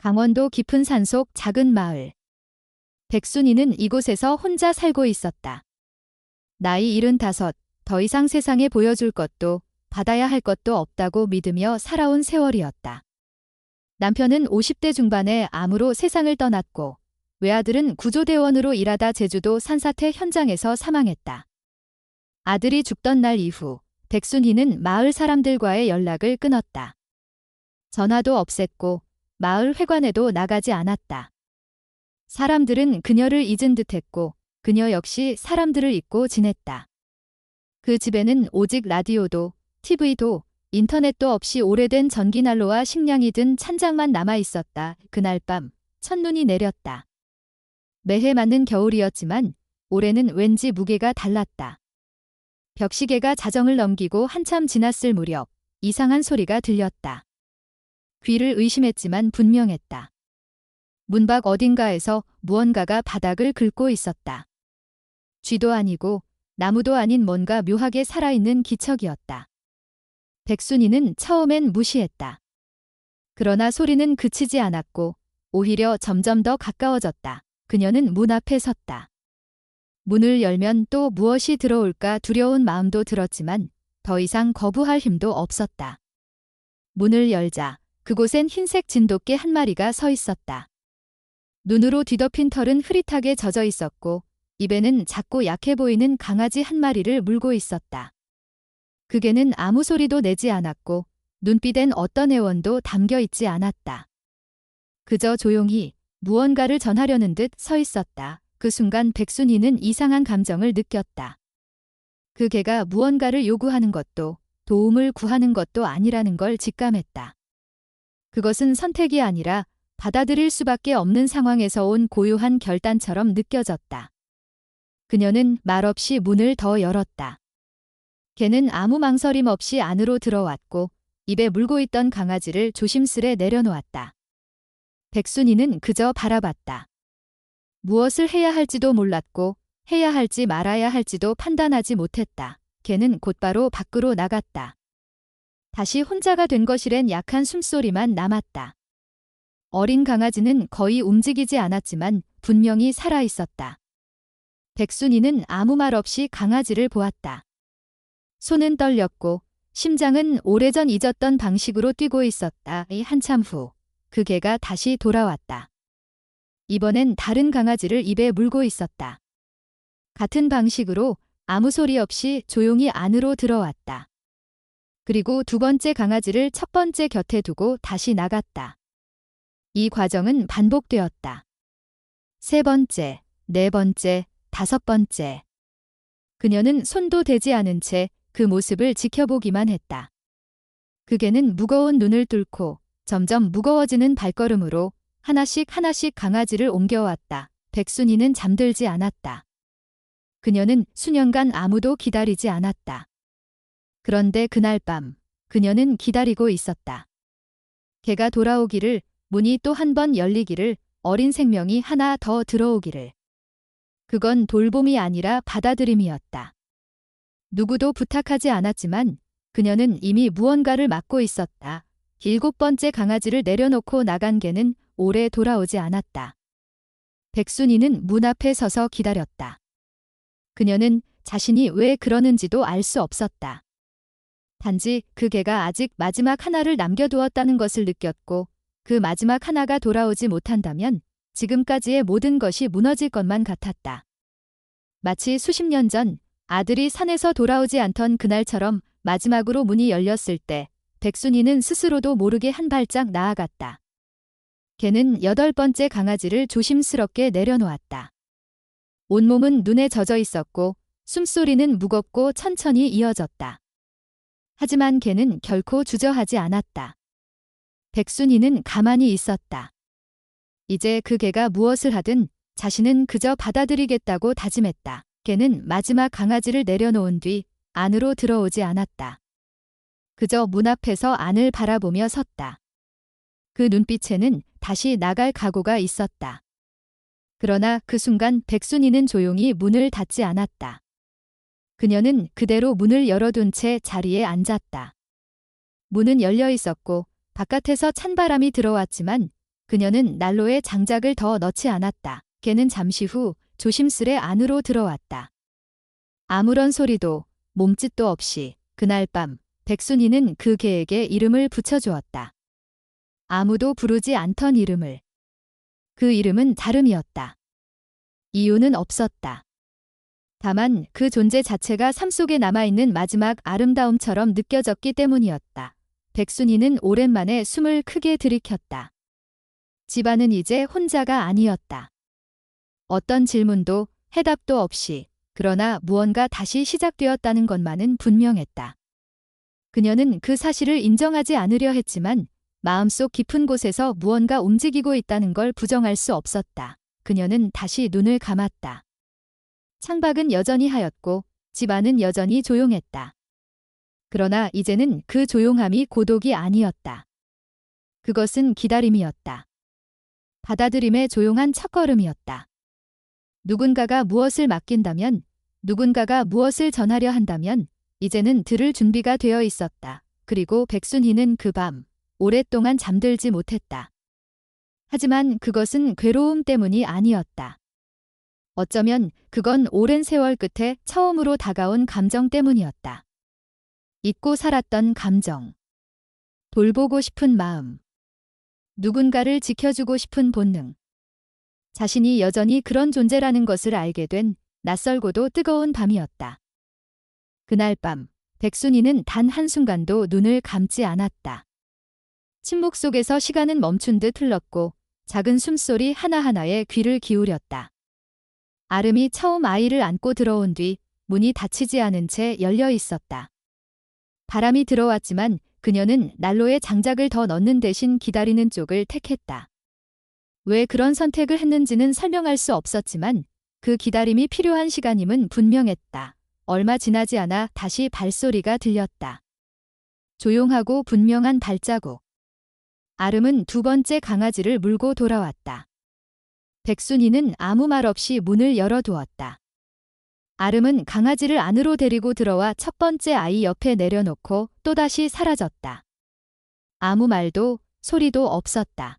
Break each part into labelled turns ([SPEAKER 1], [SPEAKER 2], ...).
[SPEAKER 1] 강원도 깊은 산속 작은 마을. 백순이는 이곳에서 혼자 살고 있었다. 나이 75, 더 이상 세상에 보여줄 것도 받아야 할 것도 없다고 믿으며 살아온 세월이었다. 남편은 50대 중반에 암으로 세상을 떠났고 외아들은 구조대원으로 일하다 제주도 산사태 현장에서 사망했다. 아들이 죽던 날 이후 백순이는 마을 사람들과의 연락을 끊었다. 전화도 없앴고 마을 회관에도 나가지 않았다. 사람들은 그녀를 잊은 듯했고 그녀 역시 사람들을 잊고 지냈다. 그 집에는 오직 라디오도 TV도 인터넷도 없이 오래된 전기난로와 식량이 든 찬장만 남아 있었다. 그날 밤 첫눈이 내렸다. 매해 맞는 겨울이었지만 올해는 왠지 무게가 달랐다. 벽시계가 자정을 넘기고 한참 지났을 무렵 이상한 소리가 들렸다. 귀를 의심했지만 분명했다. 문 밖 어딘가에서 무언가가 바닥을 긁고 있었다. 쥐도 아니고 나무도 아닌 뭔가 묘하게 살아있는 기척이었다. 백순이는 처음엔 무시했다. 그러나 소리는 그치지 않았고 오히려 점점 더 가까워졌다. 그녀는 문 앞에 섰다. 문을 열면 또 무엇이 들어올까 두려운 마음도 들었지만 더 이상 거부할 힘도 없었다. 문을 열자 그곳엔 흰색 진돗개 한 마리가 서 있었다. 눈으로 뒤덮인 털은 흐릿하게 젖어 있었고 입에는 작고 약해 보이는 강아지 한 마리를 물고 있었다. 그 개는 아무 소리도 내지 않았고 눈빛엔 어떤 애원도 담겨 있지 않았다. 그저 조용히 무언가를 전하려는 듯 서 있었다. 그 순간 백순이는 이상한 감정을 느꼈다. 그 개가 무언가를 요구하는 것도 도움을 구하는 것도 아니라는 걸 직감했다. 그것은 선택이 아니라 받아들일 수밖에 없는 상황에서 온 고요한 결단처럼 느껴졌다. 그녀는 말없이 문을 더 열었다. 개는 아무 망설임 없이 안으로 들어왔고 입에 물고 있던 강아지를 조심스레 내려놓았다. 백순이는 그저 바라봤다. 무엇을 해야 할지도 몰랐고 해야 할지 말아야 할지도 판단하지 못했다. 개는 곧바로 밖으로 나갔다. 다시 혼자가 된 것이란 약한 숨소리만 남았다. 어린 강아지는 거의 움직이지 않았지만 분명히 살아있었다. 백순이는 아무 말 없이 강아지를 보았다. 손은 떨렸고 심장은 오래전 잊었던 방식으로 뛰고 있었다. 한참 후 그 개가 다시 돌아왔다. 이번엔 다른 강아지를 입에 물고 있었다. 같은 방식으로 아무 소리 없이 조용히 안으로 들어왔다. 그리고 두 번째 강아지를 첫 번째 곁에 두고 다시 나갔다. 이 과정은 반복되었다. 세 번째, 네 번째, 다섯 번째. 그녀는 손도 대지 않은 채 그 모습을 지켜보기만 했다. 그 개는 무거운 눈을 뚫고 점점 무거워지는 발걸음으로 하나씩 하나씩 강아지를 옮겨왔다. 백순이는 잠들지 않았다. 그녀는 수년간 아무도 기다리지 않았다. 그런데 그날 밤 그녀는 기다리고 있었다. 개가 돌아오기를, 문이 또 한 번 열리기를, 어린 생명이 하나 더 들어오기를. 그건 돌봄이 아니라 받아들임이었다. 누구도 부탁하지 않았지만 그녀는 이미 무언가를 맡고 있었다. 7번째 강아지를 내려놓고 나간 개는 오래 돌아오지 않았다. 백순이는 문 앞에 서서 기다렸다. 그녀는 자신이 왜 그러는지도 알 수 없었다. 단지 그 개가 아직 마지막 하나를 남겨두었다는 것을 느꼈고 그 마지막 하나가 돌아오지 못한다면 지금까지의 모든 것이 무너질 것만 같았다. 마치 수십 년 전 아들이 산에서 돌아오지 않던 그날처럼 마지막으로 문이 열렸을 때 백순이는 스스로도 모르게 한 발짝 나아갔다. 개는 8번째 강아지를 조심스럽게 내려놓았다. 온몸은 눈에 젖어 있었고 숨소리는 무겁고 천천히 이어졌다. 하지만 개는 결코 주저하지 않았다. 백순이는 가만히 있었다. 이제 그 개가 무엇을 하든 자신은 그저 받아들이겠다고 다짐했다. 개는 마지막 강아지를 내려놓은 뒤 안으로 들어오지 않았다. 그저 문 앞에서 안을 바라보며 섰다. 그 눈빛에는 다시 나갈 각오가 있었다. 그러나 그 순간 백순이는 조용히 문을 닫지 않았다. 그녀는 그대로 문을 열어둔 채 자리에 앉았다. 문은 열려 있었고 바깥에서 찬바람이 들어왔지만 그녀는 난로에 장작을 더 넣지 않았다. 걔는 잠시 후 조심스레 안으로 들어왔다. 아무런 소리도 몸짓도 없이 그날 밤 백순이는 그 개에게 이름을 붙여주었다. 아무도 부르지 않던 이름을. 그 이름은 다름이었다. 이유는 없었다. 다만 그 존재 자체가 삶 속에 남아있는 마지막 아름다움처럼 느껴졌기 때문이었다. 백순이는 오랜만에 숨을 크게 들이켰다. 집안은 이제 혼자가 아니었다. 어떤 질문도 해답도 없이, 그러나 무언가 다시 시작되었다는 것만은 분명했다. 그녀는 그 사실을 인정하지 않으려 했지만 마음속 깊은 곳에서 무언가 움직이고 있다는 걸 부정할 수 없었다. 그녀는 다시 눈을 감았다. 창밖은 여전히 하였고 집안은 여전히 조용했다. 그러나 이제는 그 조용함이 고독이 아니었다. 그것은 기다림이었다. 받아들임의 조용한 첫걸음이었다. 누군가가 무엇을 맡긴다면, 누군가가 무엇을 전하려 한다면 이제는 들을 준비가 되어 있었다. 그리고 백순희는 그 밤 오랫동안 잠들지 못했다. 하지만 그것은 괴로움 때문이 아니었다. 어쩌면 그건 오랜 세월 끝에 처음으로 다가온 감정 때문이었다. 잊고 살았던 감정. 돌보고 싶은 마음. 누군가를 지켜주고 싶은 본능. 자신이 여전히 그런 존재라는 것을 알게 된 낯설고도 뜨거운 밤이었다. 그날 밤, 백순이는 단 한순간도 눈을 감지 않았다. 침묵 속에서 시간은 멈춘 듯 흘렀고 작은 숨소리 하나하나에 귀를 기울였다. 아름이 처음 아이를 안고 들어온 뒤 문이 닫히지 않은 채 열려 있었다. 바람이 들어왔지만 그녀는 난로에 장작을 더 넣는 대신 기다리는 쪽을 택했다. 왜 그런 선택을 했는지는 설명할 수 없었지만 그 기다림이 필요한 시간임은 분명했다. 얼마 지나지 않아 다시 발소리가 들렸다. 조용하고 분명한 발자국. 아름은 두 번째 강아지를 물고 돌아왔다. 백순이는 아무 말 없이 문을 열어두었다. 아름은 강아지를 안으로 데리고 들어와 첫 번째 아이 옆에 내려놓고 또다시 사라졌다. 아무 말도 소리도 없었다.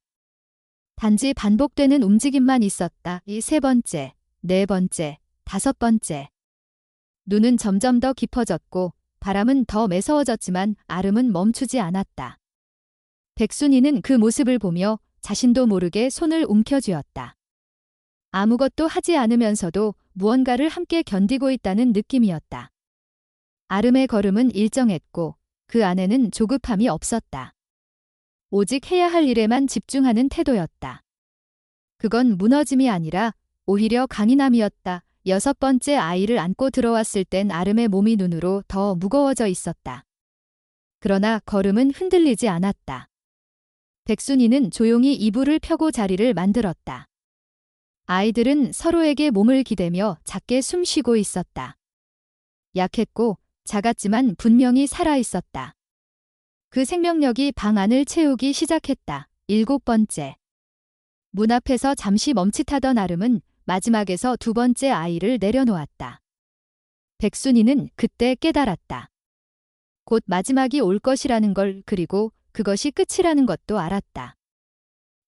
[SPEAKER 1] 단지 반복되는 움직임만 있었다. 이 세 번째, 네 번째, 다섯 번째. 눈은 점점 더 깊어졌고 바람은 더 매서워졌지만 아름은 멈추지 않았다. 백순이는 그 모습을 보며 자신도 모르게 손을 움켜쥐었다. 아무것도 하지 않으면서도 무언가를 함께 견디고 있다는 느낌이었다. 아름의 걸음은 일정했고 그 안에는 조급함이 없었다. 오직 해야 할 일에만 집중하는 태도였다. 그건 무너짐이 아니라 오히려 강인함이었다. 여섯 번째 아이를 안고 들어왔을 땐 아름의 몸이 눈으로 더 무거워져 있었다. 그러나 걸음은 흔들리지 않았다. 백순이는 조용히 이불을 펴고 자리를 만들었다. 아이들은 서로에게 몸을 기대며 작게 숨 쉬고 있었다. 약했고 작았지만 분명히 살아 있었다. 그 생명력이 방 안을 채우기 시작했다. 일곱 번째. 문 앞에서 잠시 멈칫하던 아름은 마지막에서 두 번째 아이를 내려놓았다. 백순이는 그때 깨달았다. 곧 마지막이 올 것이라는 걸, 그리고 그것이 끝이라는 것도 알았다.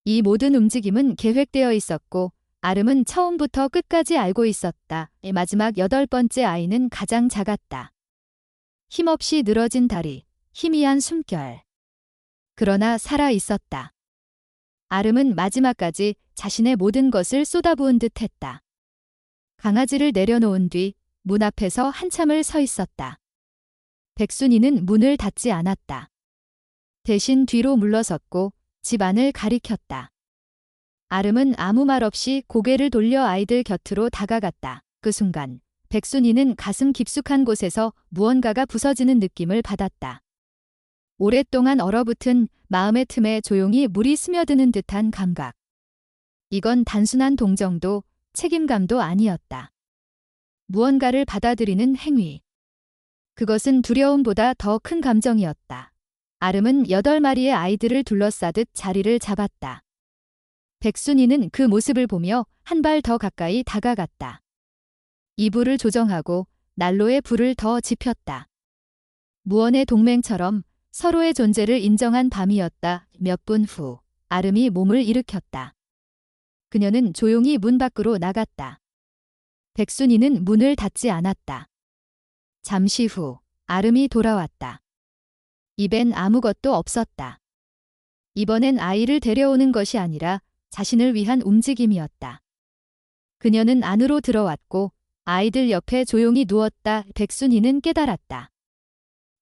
[SPEAKER 1] 이 모든 움직임은 계획되어 있었고 아름은 처음부터 끝까지 알고 있었다. 마지막 여덟 번째 아이는 가장 작았다. 힘없이 늘어진 다리, 희미한 숨결. 그러나 살아 있었다. 아름은 마지막까지 자신의 모든 것을 쏟아부은 듯 했다. 강아지를 내려놓은 뒤 문 앞에서 한참을 서 있었다. 백순이는 문을 닫지 않았다. 대신 뒤로 물러섰고 집 안을 가리켰다. 아름은 아무 말 없이 고개를 돌려 아이들 곁으로 다가갔다. 그 순간 백순이는 가슴 깊숙한 곳에서 무언가가 부서지는 느낌을 받았다. 오랫동안 얼어붙은 마음의 틈에 조용히 물이 스며드는 듯한 감각. 이건 단순한 동정도 책임감도 아니었다. 무언가를 받아들이는 행위. 그것은 두려움보다 더 큰 감정이었다. 아름은 8마리의 아이들을 둘러싸듯 자리를 잡았다. 백순이는 그 모습을 보며 한 발 더 가까이 다가갔다. 이불을 조정하고 난로에 불을 더 지폈다. 무언의 동맹처럼 서로의 존재를 인정한 밤이었다. 몇 분 후 아름이 몸을 일으켰다. 그녀는 조용히 문 밖으로 나갔다. 백순이는 문을 닫지 않았다. 잠시 후 아름이 돌아왔다. 입엔 아무것도 없었다. 이번엔 아이를 데려오는 것이 아니라 자신을 위한 움직임이었다. 그녀는 안으로 들어왔고 아이들 옆에 조용히 누웠다. 백순이는 깨달았다.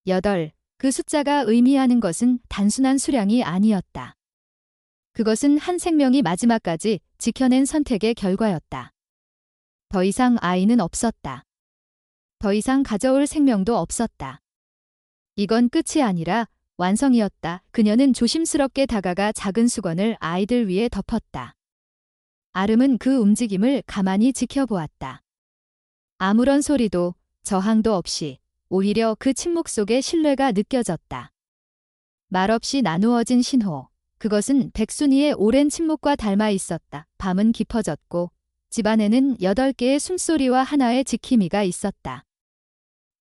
[SPEAKER 1] 8. 그 숫자가 의미하는 것은 단순한 수량이 아니었다. 그것은 한 생명이 마지막까지 지켜낸 선택의 결과였다. 더 이상 아이는 없었다. 더 이상 가져올 생명도 없었다. 이건 끝이 아니라 완성이었다. 그녀는 조심스럽게 다가가 작은 수건을 아이들 위에 덮었다. 아름은 그 움직임을 가만히 지켜보았다. 아무런 소리도 저항도 없이 오히려 그 침묵 속에 신뢰가 느껴졌다. 말없이 나누어진 신호. 그것은 백순이의 오랜 침묵과 닮아 있었다. 밤은 깊어졌고 집안에는 8개의 숨소리와 하나의 지킴이가 있었다.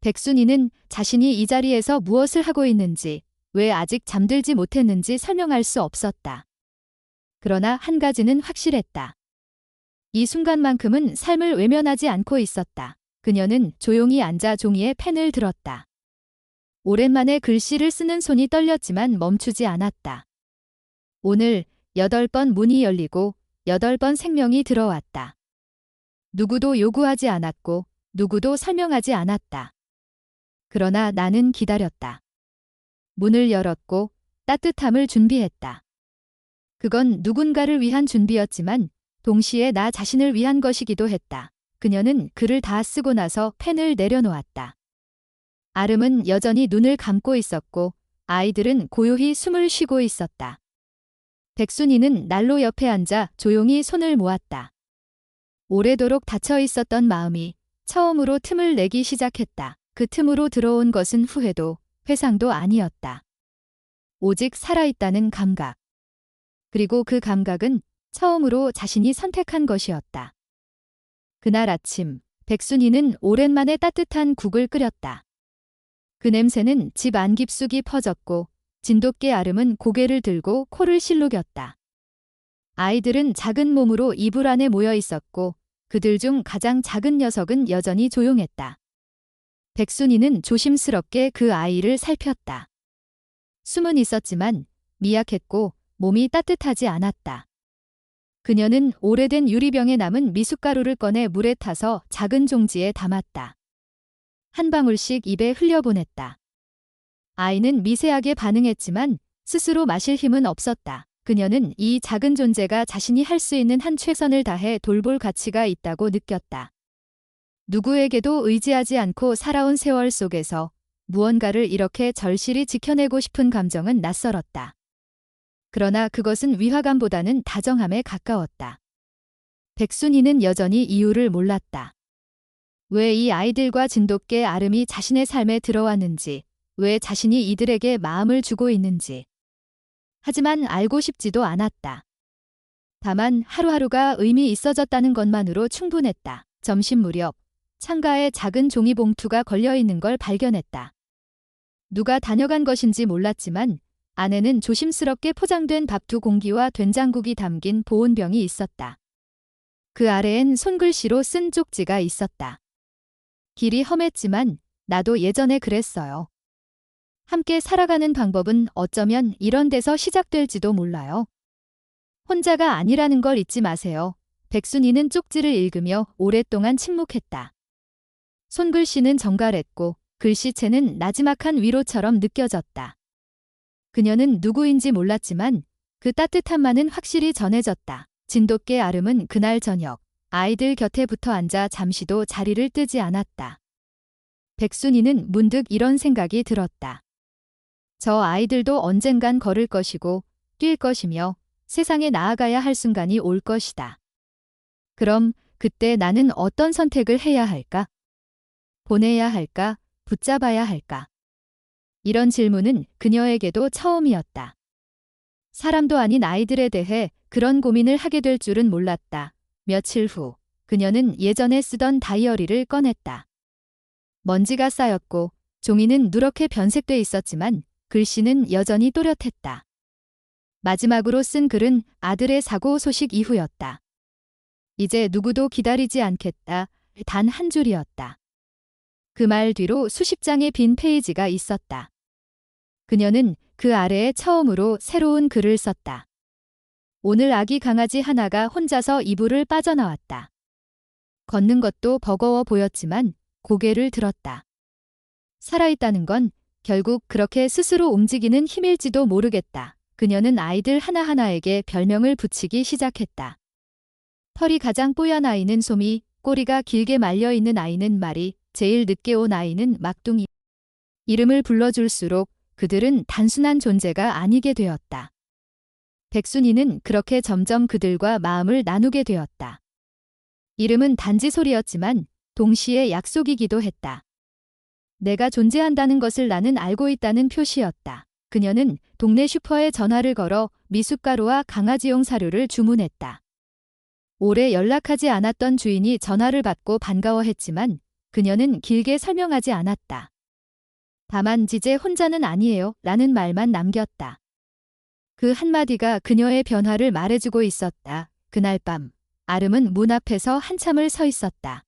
[SPEAKER 1] 백순이는 자신이 이 자리에서 무엇을 하고 있는지, 왜 아직 잠들지 못했는지 설명할 수 없었다. 그러나 한 가지는 확실했다. 이 순간만큼은 삶을 외면하지 않고 있었다. 그녀는 조용히 앉아 종이에 펜을 들었다. 오랜만에 글씨를 쓰는 손이 떨렸지만 멈추지 않았다. 오늘 8번 문이 열리고 8번 생명이 들어왔다. 누구도 요구하지 않았고 누구도 설명하지 않았다. 그러나 나는 기다렸다. 문을 열었고 따뜻함을 준비했다. 그건 누군가를 위한 준비였지만 동시에 나 자신을 위한 것이기도 했다. 그녀는 글을 다 쓰고 나서 펜을 내려놓았다. 아름은 여전히 눈을 감고 있었고 아이들은 고요히 숨을 쉬고 있었다. 백순이는 난로 옆에 앉아 조용히 손을 모았다. 오래도록 닫혀 있었던 마음이 처음으로 틈을 내기 시작했다. 그 틈으로 들어온 것은 후회도 회상도 아니었다. 오직 살아있다는 감각. 그리고 그 감각은 처음으로 자신이 선택한 것이었다. 그날 아침, 백순이는 오랜만에 따뜻한 국을 끓였다. 그 냄새는 집 안 깊숙이 퍼졌고 진돗개 아름은 고개를 들고 코를 실룩였다. 아이들은 작은 몸으로 이불 안에 모여 있었고 그들 중 가장 작은 녀석은 여전히 조용했다. 백순이는 조심스럽게 그 아이를 살폈다. 숨은 있었지만 미약했고 몸이 따뜻하지 않았다. 그녀는 오래된 유리병에 남은 미숫가루를 꺼내 물에 타서 작은 종지에 담았다. 한 방울씩 입에 흘려보냈다. 아이는 미세하게 반응했지만 스스로 마실 힘은 없었다. 그녀는 이 작은 존재가 자신이 할 수 있는 한 최선을 다해 돌볼 가치가 있다고 느꼈다. 누구에게도 의지하지 않고 살아온 세월 속에서 무언가를 이렇게 절실히 지켜내고 싶은 감정은 낯설었다. 그러나 그것은 위화감보다는 다정함에 가까웠다. 백순이는 여전히 이유를 몰랐다. 왜 이 아이들과 진돗개 아름이 자신의 삶에 들어왔는지, 왜 자신이 이들에게 마음을 주고 있는지. 하지만 알고 싶지도 않았다. 다만 하루하루가 의미 있어졌다는 것만으로 충분했다. 점심 무렵 창가에 작은 종이 봉투가 걸려있는 걸 발견했다. 누가 다녀간 것인지 몰랐지만 안에는 조심스럽게 포장된 밥 2공기와 된장국이 담긴 보온병이 있었다. 그 아래엔 손글씨로 쓴 쪽지가 있었다. 길이 험했지만 나도 예전에 그랬어요. 함께 살아가는 방법은 어쩌면 이런 데서 시작될지도 몰라요. 혼자가 아니라는 걸 잊지 마세요. 백순이는 쪽지를 읽으며 오랫동안 침묵했다. 손글씨는 정갈했고 글씨체는 나지막한 위로처럼 느껴졌다. 그녀는 누구인지 몰랐지만 그 따뜻함만은 확실히 전해졌다. 진돗개 아름은 그날 저녁 아이들 곁에 붙어 앉아 잠시도 자리를 뜨지 않았다. 백순이는 문득 이런 생각이 들었다. 저 아이들도 언젠간 걸을 것이고 뛸 것이며 세상에 나아가야 할 순간이 올 것이다. 그럼 그때 나는 어떤 선택을 해야 할까? 보내야 할까? 붙잡아야 할까? 이런 질문은 그녀에게도 처음이었다. 사람도 아닌 아이들에 대해 그런 고민을 하게 될 줄은 몰랐다. 며칠 후 그녀는 예전에 쓰던 다이어리를 꺼냈다. 먼지가 쌓였고 종이는 누렇게 변색돼 있었지만 글씨는 여전히 또렷했다. 마지막으로 쓴 글은 아들의 사고 소식 이후였다. 이제 누구도 기다리지 않겠다. 단 한 줄이었다. 그 말 뒤로 수십 장의 빈 페이지가 있었다. 그녀는 그 아래에 처음으로 새로운 글을 썼다. 오늘 아기 강아지 하나가 혼자서 이불을 빠져나왔다. 걷는 것도 버거워 보였지만 고개를 들었다. 살아있다는 건 결국 그렇게 스스로 움직이는 힘일지도 모르겠다. 그녀는 아이들 하나하나에게 별명을 붙이기 시작했다. 털이 가장 뽀얀 아이는 소미, 꼬리가 길게 말려있는 아이는 마리, 제일 늦게 온 아이는 막둥이. 이름을 불러줄수록 그들은 단순한 존재가 아니게 되었다. 백순이는 그렇게 점점 그들과 마음을 나누게 되었다. 이름은 단지 소리였지만 동시에 약속이기도 했다. 내가 존재한다는 것을 나는 알고 있다는 표시였다. 그녀는 동네 슈퍼에 전화를 걸어 미숫가루와 강아지용 사료를 주문했다. 오래 연락하지 않았던 주인이 전화를 받고 반가워했지만 그녀는 길게 설명하지 않았다. 다만 지제 혼자는 아니에요 라는 말만 남겼다. 그 한마디가 그녀의 변화를 말해주고 있었다. 그날 밤 아름은 문 앞에서 한참을 서 있었다.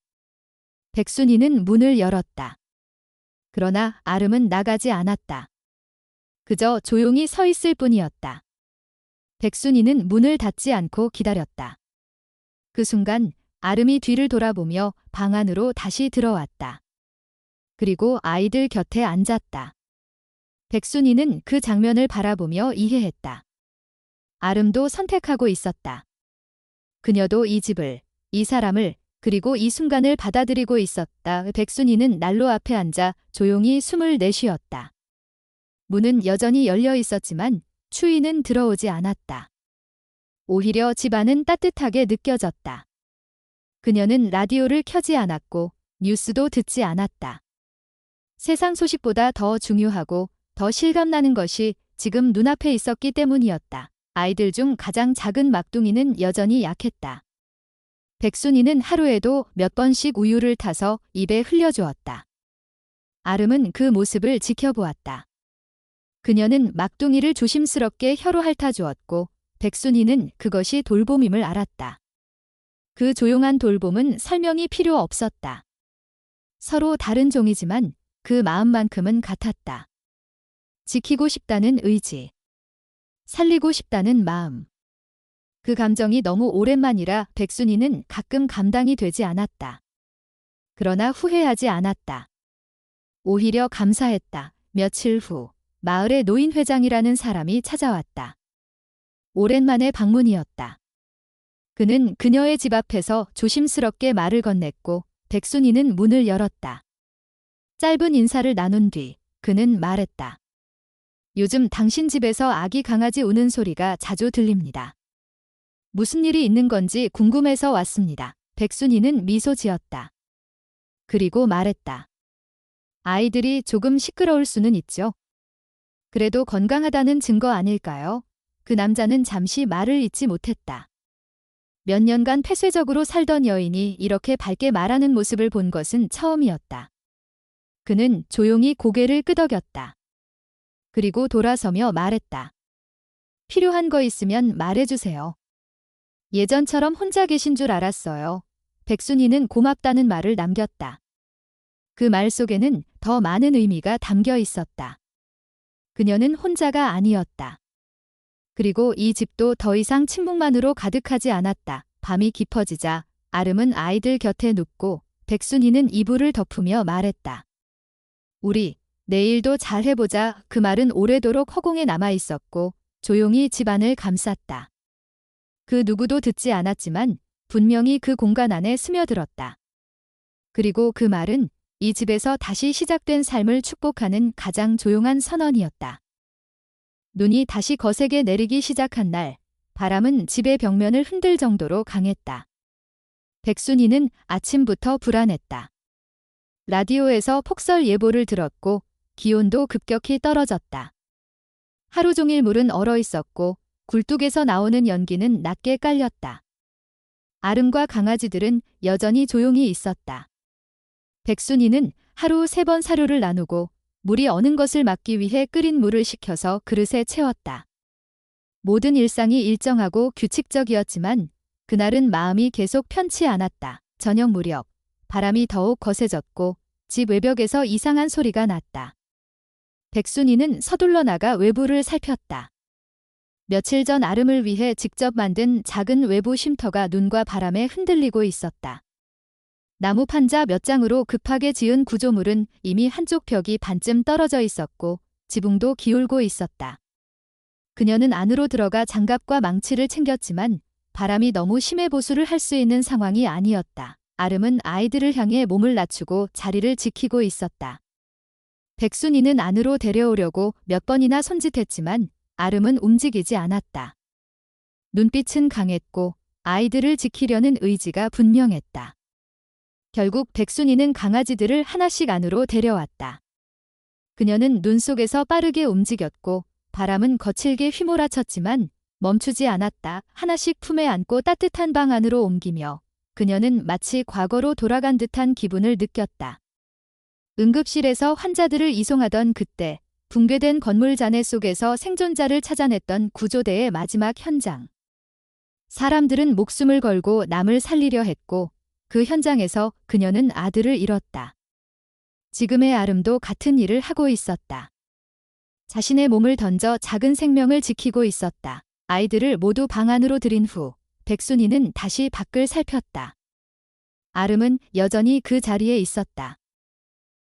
[SPEAKER 1] 백순이는 문을 열었다. 그러나 아름은 나가지 않았다. 그저 조용히 서 있을 뿐이었다. 백순이는 문을 닫지 않고 기다렸다. 그 순간 아름이 뒤를 돌아보며 방 안으로 다시 들어왔다. 그리고 아이들 곁에 앉았다. 백순이는 그 장면을 바라보며 이해했다. 아름도 선택하고 있었다. 그녀도 이 집을, 이 사람을, 그리고 이 순간을 받아들이고 있었다. 백순이는 난로 앞에 앉아 조용히 숨을 내쉬었다. 문은 여전히 열려 있었지만 추위는 들어오지 않았다. 오히려 집안은 따뜻하게 느껴졌다. 그녀는 라디오를 켜지 않았고 뉴스도 듣지 않았다. 세상 소식보다 더 중요하고 더 실감나는 것이 지금 눈앞에 있었기 때문이었다. 아이들 중 가장 작은 막둥이는 여전히 약했다. 백순이는 하루에도 몇 번씩 우유를 타서 입에 흘려주었다. 아름은 그 모습을 지켜보았다. 그녀는 막둥이를 조심스럽게 혀로 핥아주었고 백순이는 그것이 돌봄임을 알았다. 그 조용한 돌봄은 설명이 필요 없었다. 서로 다른 종이지만 그 마음만큼은 같았다. 지키고 싶다는 의지. 살리고 싶다는 마음. 그 감정이 너무 오랜만이라 백순이는 가끔 감당이 되지 않았다. 그러나 후회하지 않았다. 오히려 감사했다. 며칠 후 마을의 노인회장이라는 사람이 찾아왔다. 오랜만의 방문이었다. 그는 그녀의 집 앞에서 조심스럽게 말을 건넸고 백순이는 문을 열었다. 짧은 인사를 나눈 뒤 그는 말했다. 요즘 당신 집에서 아기 강아지 우는 소리가 자주 들립니다. 무슨 일이 있는 건지 궁금해서 왔습니다. 백순이는 미소 지었다. 그리고 말했다. 아이들이 조금 시끄러울 수는 있죠. 그래도 건강하다는 증거 아닐까요? 그 남자는 잠시 말을 잇지 못했다. 몇 년간 폐쇄적으로 살던 여인이 이렇게 밝게 말하는 모습을 본 것은 처음이었다. 그는 조용히 고개를 끄덕였다. 그리고 돌아서며 말했다. 필요한 거 있으면 말해주세요. 예전처럼 혼자 계신 줄 알았어요. 백순이는 고맙다는 말을 남겼다. 그 말 속에는 더 많은 의미가 담겨 있었다. 그녀는 혼자가 아니었다. 그리고 이 집도 더 이상 침묵만으로 가득하지 않았다. 밤이 깊어지자 아름은 아이들 곁에 눕고 백순이는 이불을 덮으며 말했다. 우리 내일도 잘 해보자. 그 말은 오래도록 허공에 남아 있었고 조용히 집안을 감쌌다. 그 누구도 듣지 않았지만 분명히 그 공간 안에 스며들었다. 그리고 그 말은 이 집에서 다시 시작된 삶을 축복하는 가장 조용한 선언이었다. 눈이 다시 거세게 내리기 시작한 날, 바람은 집의 벽면을 흔들 정도로 강했다. 백순이는 아침부터 불안했다. 라디오에서 폭설 예보를 들었고 기온도 급격히 떨어졌다. 하루 종일 물은 얼어 있었고 굴뚝에서 나오는 연기는 낮게 깔렸다. 아름과 강아지들은 여전히 조용히 있었다. 백순이는 하루 3번 사료를 나누고 물이 어는 것을 막기 위해 끓인 물을 식혀서 그릇에 채웠다. 모든 일상이 일정하고 규칙적이었지만 그날은 마음이 계속 편치 않았다. 저녁 무렵 바람이 더욱 거세졌고 집 외벽에서 이상한 소리가 났다. 백순이는 서둘러 나가 외부를 살폈다. 며칠 전 아름을 위해 직접 만든 작은 외부 쉼터가 눈과 바람에 흔들리고 있었다. 나무 판자 몇 장으로 급하게 지은 구조물은 이미 한쪽 벽이 반쯤 떨어져 있었고 지붕도 기울고 있었다. 그녀는 안으로 들어가 장갑과 망치를 챙겼지만 바람이 너무 심해 보수를 할 수 있는 상황이 아니었다. 아름은 아이들을 향해 몸을 낮추고 자리를 지키고 있었다. 백순이는 안으로 데려오려고 몇 번이나 손짓했지만 아름은 움직이지 않았다. 눈빛은 강했고 아이들을 지키려는 의지가 분명했다. 결국 백순이는 강아지들을 하나씩 안으로 데려왔다. 그녀는 눈 속에서 빠르게 움직였고 바람은 거칠게 휘몰아쳤지만 멈추지 않았다. 하나씩 품에 안고 따뜻한 방 안으로 옮기며 그녀는 마치 과거로 돌아간 듯한 기분을 느꼈다. 응급실에서 환자들을 이송하던 그때 붕괴된 건물 잔해 속에서 생존자를 찾아냈던 구조대의 마지막 현장. 사람들은 목숨을 걸고 남을 살리려 했고 그 현장에서 그녀는 아들을 잃었다. 지금의 아름도 같은 일을 하고 있었다. 자신의 몸을 던져 작은 생명을 지키고 있었다. 아이들을 모두 방 안으로 들인 후 백순이는 다시 밖을 살폈다. 아름은 여전히 그 자리에 있었다.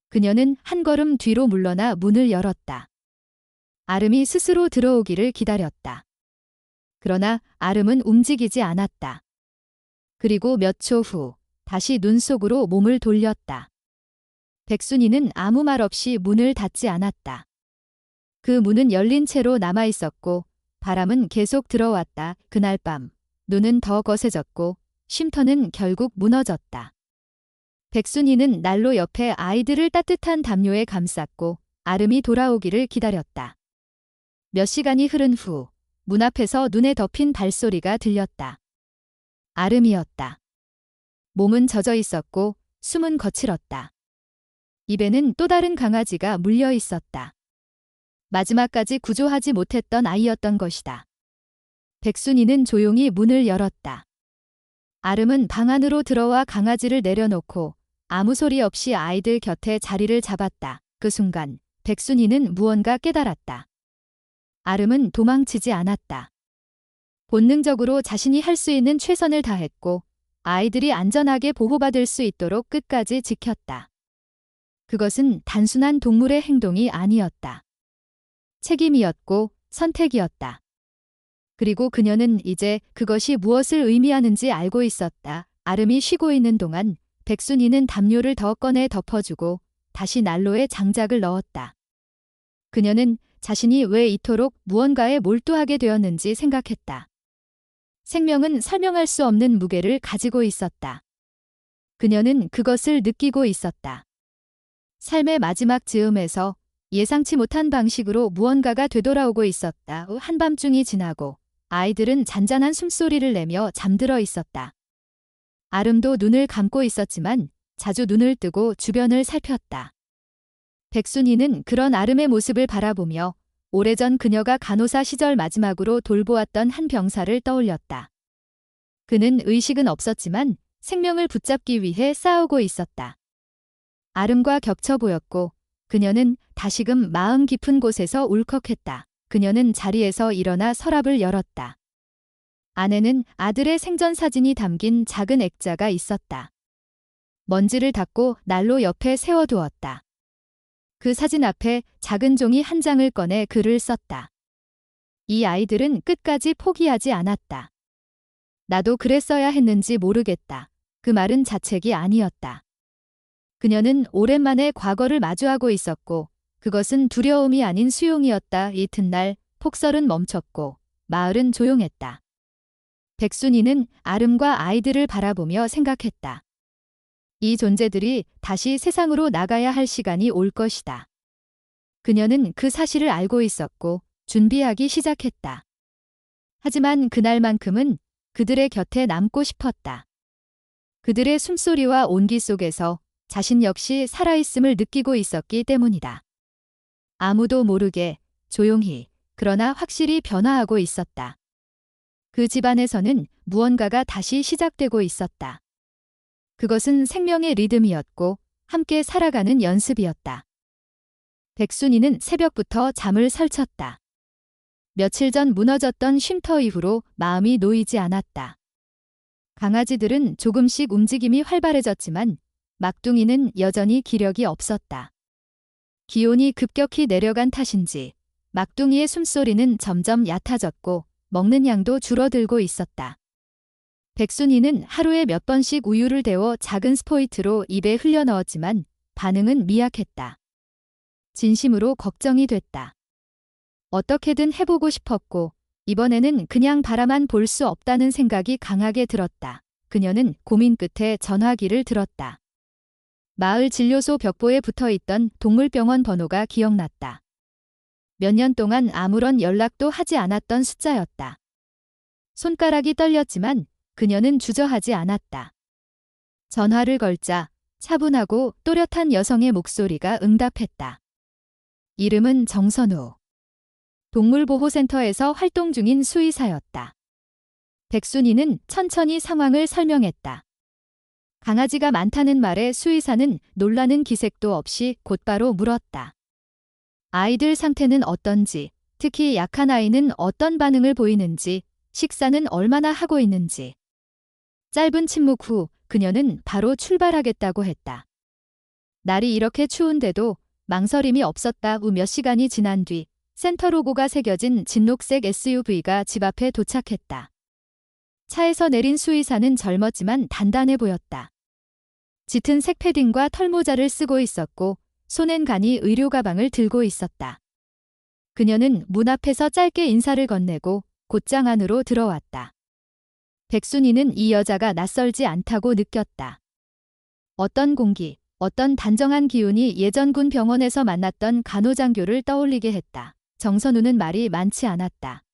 [SPEAKER 1] 그녀는 한 걸음 뒤로 물러나 문을 열었다. 아름이 스스로 들어오기를 기다렸다. 그러나 아름은 움직이지 않았다. 그리고 몇 초 후 다시 눈 속으로 몸을 돌렸다. 백순이는 아무 말 없이 문을 닫지 않았다. 그 문은 열린 채로 남아 있었고 바람은 계속 들어왔다. 그날 밤 눈은 더 거세졌고 쉼터는 결국 무너졌다. 백순이는 난로 옆에 아이들을 따뜻한 담요에 감쌌고 아름이 돌아오기를 기다렸다. 몇 시간이 흐른 후 문 앞에서 눈에 덮인 발소리가 들렸다. 아름이었다. 몸은 젖어 있었고 숨은 거칠었다. 입에는 또 다른 강아지가 물려 있었다. 마지막까지 구조하지 못했던 아이였던 것이다. 백순이는 조용히 문을 열었다. 아름은 방 안으로 들어와 강아지를 내려놓고 아무 소리 없이 아이들 곁에 자리를 잡았다. 그 순간 백순이는 무언가 깨달았다. 아름은 도망치지 않았다. 본능적으로 자신이 할 수 있는 최선을 다했고 아이들이 안전하게 보호받을 수 있도록 끝까지 지켰다. 그것은 단순한 동물의 행동이 아니었다. 책임이었고 선택이었다. 그리고 그녀는 이제 그것이 무엇을 의미하는지 알고 있었다. 아름이 쉬고 있는 동안 백순이는 담요를 더 꺼내 덮어주고 다시 난로에 장작을 넣었다. 그녀는 자신이 왜 이토록 무언가에 몰두하게 되었는지 생각했다. 생명은 설명할 수 없는 무게를 가지고 있었다. 그녀는 그것을 느끼고 있었다. 삶의 마지막 즈음에서 예상치 못한 방식으로 무언가가 되돌아오고 있었다. 한밤중이 지나고 아이들은 잔잔한 숨소리를 내며 잠들어 있었다. 아름도 눈을 감고 있었지만 자주 눈을 뜨고 주변을 살폈다. 백순이는 그런 아름의 모습을 바라보며 오래전 그녀가 간호사 시절 마지막으로 돌보았던 한 병사를 떠올렸다. 그는 의식은 없었지만 생명을 붙잡기 위해 싸우고 있었다. 아름과 겹쳐 보였고 그녀는 다시금 마음 깊은 곳에서 울컥했다. 그녀는 자리에서 일어나 서랍을 열었다. 안에는 아들의 생전 사진이 담긴 작은 액자가 있었다. 먼지를 닦고 난로 옆에 세워두었다. 그 사진 앞에 작은 종이 한 장을 꺼내 글을 썼다. 이 아이들은 끝까지 포기하지 않았다. 나도 그랬어야 했는지 모르겠다. 그 말은 자책이 아니었다. 그녀는 오랜만에 과거를 마주하고 있었고 그것은 두려움이 아닌 수용이었다. 이튿날 폭설은 멈췄고 마을은 조용했다. 백순이는 아름과 아이들을 바라보며 생각했다. 이 존재들이 다시 세상으로 나가야 할 시간이 올 것이다. 그녀는 그 사실을 알고 있었고 준비하기 시작했다. 하지만 그날만큼은 그들의 곁에 남고 싶었다. 그들의 숨소리와 온기 속에서 자신 역시 살아있음을 느끼고 있었기 때문이다. 아무도 모르게 조용히 그러나 확실히 변화하고 있었다. 그 집안에서는 무언가가 다시 시작되고 있었다. 그것은 생명의 리듬이었고 함께 살아가는 연습이었다. 백순이는 새벽부터 잠을 설쳤다. 며칠 전 무너졌던 쉼터 이후로 마음이 놓이지 않았다. 강아지들은 조금씩 움직임이 활발해졌지만 막둥이는 여전히 기력이 없었다. 기온이 급격히 내려간 탓인지 막둥이의 숨소리는 점점 얕아졌고 먹는 양도 줄어들고 있었다. 백순이는 하루에 몇 번씩 우유를 데워 작은 스포이트로 입에 흘려 넣었지만 반응은 미약했다. 진심으로 걱정이 됐다. 어떻게든 해보고 싶었고 이번에는 그냥 바라만 볼 수 없다는 생각이 강하게 들었다. 그녀는 고민 끝에 전화기를 들었다. 마을 진료소 벽보에 붙어있던 동물병원 번호가 기억났다. 몇 년 동안 아무런 연락도 하지 않았던 숫자였다. 손가락이 떨렸지만 그녀는 주저하지 않았다. 전화를 걸자 차분하고 또렷한 여성의 목소리가 응답했다. 이름은 정선우. 동물보호센터에서 활동 중인 수의사였다. 백순이는 천천히 상황을 설명했다. 강아지가 많다는 말에 수의사는 놀라는 기색도 없이 곧바로 물었다. 아이들 상태는 어떤지, 특히 약한 아이는 어떤 반응을 보이는지, 식사는 얼마나 하고 있는지. 짧은 침묵 후 그녀는 바로 출발하겠다고 했다. 날이 이렇게 추운데도 망설임이 없었다. 후 몇 시간이 지난 뒤 센터 로고가 새겨진 진녹색 SUV가 집 앞에 도착했다. 차에서 내린 수의사는 젊었지만 단단해 보였다. 짙은 색 패딩과 털모자를 쓰고 있었고 손엔 간이 의료 가방을 들고 있었다. 그녀는 문 앞에서 짧게 인사를 건네고 곧장 안으로 들어왔다. 백순이는 이 여자가 낯설지 않다고 느꼈다. 어떤 공기, 어떤 단정한 기운이 예전 군 병원에서 만났던 간호장교를 떠올리게 했다. 정선우는 말이 많지 않았다.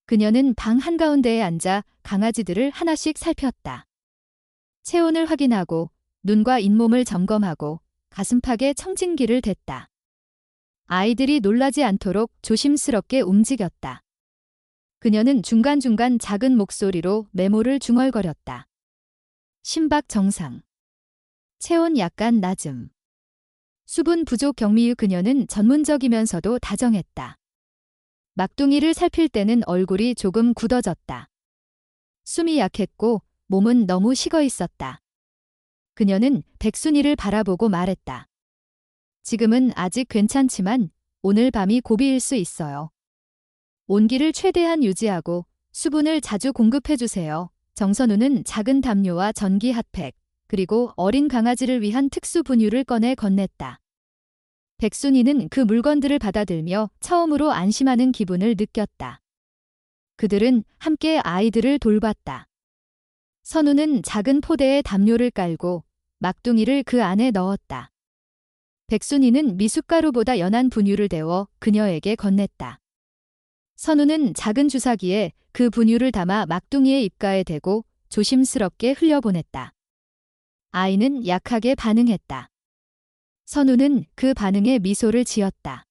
[SPEAKER 1] 그녀는 방 한가운데에 앉아 강아지들을 하나씩 살폈다. 체온을 확인하고 눈과 잇몸을 점검하고 가슴팍에 청진기를 댔다. 아이들이 놀라지 않도록 조심스럽게 움직였다. 그녀는 중간중간 작은 목소리로 메모를 중얼거렸다. 심박 정상. 체온 약간 낮음. 수분 부족 경미. 그녀는 전문적이면서도 다정했다. 막둥이를 살필 때는 얼굴이 조금 굳어졌다. 숨이 약했고 몸은 너무 식어 있었다. 그녀는 백순이를 바라보고 말했다. 지금은 아직 괜찮지만 오늘 밤이 고비일 수 있어요. 온기를 최대한 유지하고 수분을 자주 공급해주세요. 정선우는 작은 담요와 전기 핫팩, 그리고 어린 강아지를 위한 특수 분유를 꺼내 건넸다. 백순이는 그 물건들을 받아들며 처음으로 안심하는 기분을 느꼈다. 그들은 함께 아이들을 돌봤다. 선우는 작은 포대에 담요를 깔고 막둥이를 그 안에 넣었다. 백순이는 미숫가루보다 연한 분유를 데워 그녀에게 건넸다. 선우는 작은 주사기에 그 분유를 담아 막둥이의 입가에 대고 조심스럽게 흘려보냈다. 아이는 약하게 반응했다. 선우는 그 반응에 미소를 지었다.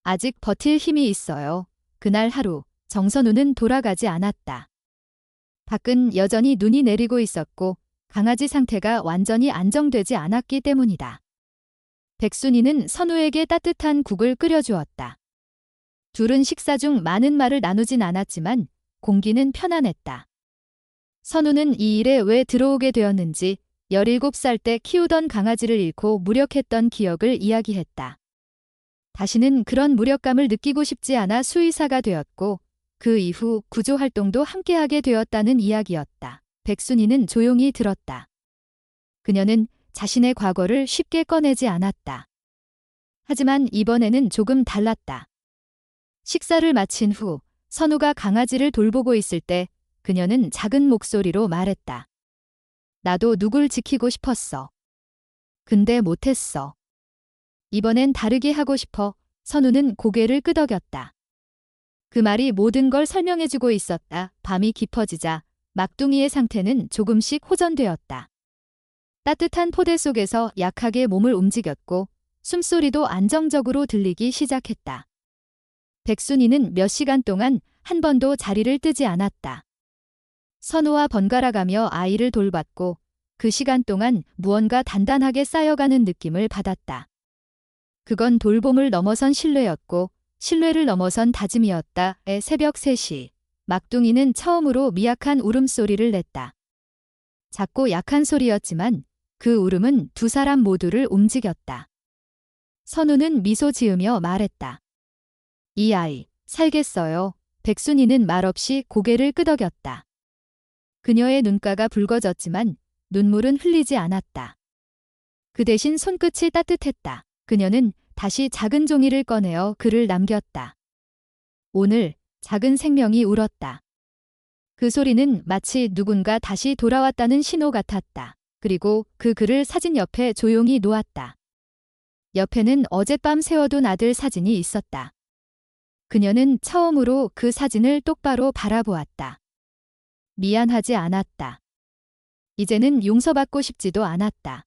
[SPEAKER 1] 아직 버틸 힘이 있어요. 그날 하루 정선우는 돌아가지 않았다. 밖은 여전히 눈이 내리고 있었고 강아지 상태가 완전히 안정되지 않았기 때문이다. 백순이는 선우에게 따뜻한 국을 끓여주었다. 둘은 식사 중 많은 말을 나누진 않았지만 공기는 편안했다. 선우는 이 일에 왜 들어오게 되었는지 17살 때 키우던 강아지를 잃고 무력했던 기억을 이야기했다. 다시는 그런 무력감을 느끼고 싶지 않아 수의사가 되었고 그 이후 구조활동도 함께하게 되었다는 이야기였다. 백순이는 조용히 들었다. 그녀는 자신의 과거를 쉽게 꺼내지 않았다. 하지만 이번에는 조금 달랐다. 식사를 마친 후 선우가 강아지를 돌보고 있을 때 그녀는 작은 목소리로 말했다. 나도 누굴 지키고 싶었어. 근데 못했어. 이번엔 다르게 하고 싶어. 선우는 고개를 끄덕였다. 그 말이 모든 걸 설명해주고 있었다. 밤이 깊어지자 막둥이의 상태는 조금씩 호전되었다. 따뜻한 포대 속에서 약하게 몸을 움직였고 숨소리도 안정적으로 들리기 시작했다. 백순이는 몇 시간 동안 한 번도 자리를 뜨지 않았다. 선우와 번갈아가며 아이를 돌봤고 그 시간 동안 무언가 단단하게 쌓여가는 느낌을 받았다. 그건 돌봄을 넘어선 신뢰였고 신뢰를 넘어선 다짐이었다. 새벽 3시 막둥이는 처음으로 미약한 울음소리를 냈다. 작고 약한 소리였지만 그 울음은 두 사람 모두를 움직였다. 선우는 미소 지으며 말했다. 이 아이, 살겠어요. 백순이는 말없이 고개를 끄덕였다. 그녀의 눈가가 붉어졌지만 눈물은 흘리지 않았다. 그 대신 손끝이 따뜻했다. 그녀는 다시 작은 종이를 꺼내어 글을 남겼다. 오늘 작은 생명이 울었다. 그 소리는 마치 누군가 다시 돌아왔다는 신호 같았다. 그리고 그 글을 사진 옆에 조용히 놓았다. 옆에는 어젯밤 세워둔 아들 사진이 있었다. 그녀는 처음으로 그 사진을 똑바로 바라보았다. 미안하지 않았다. 이제는 용서받고 싶지도 않았다.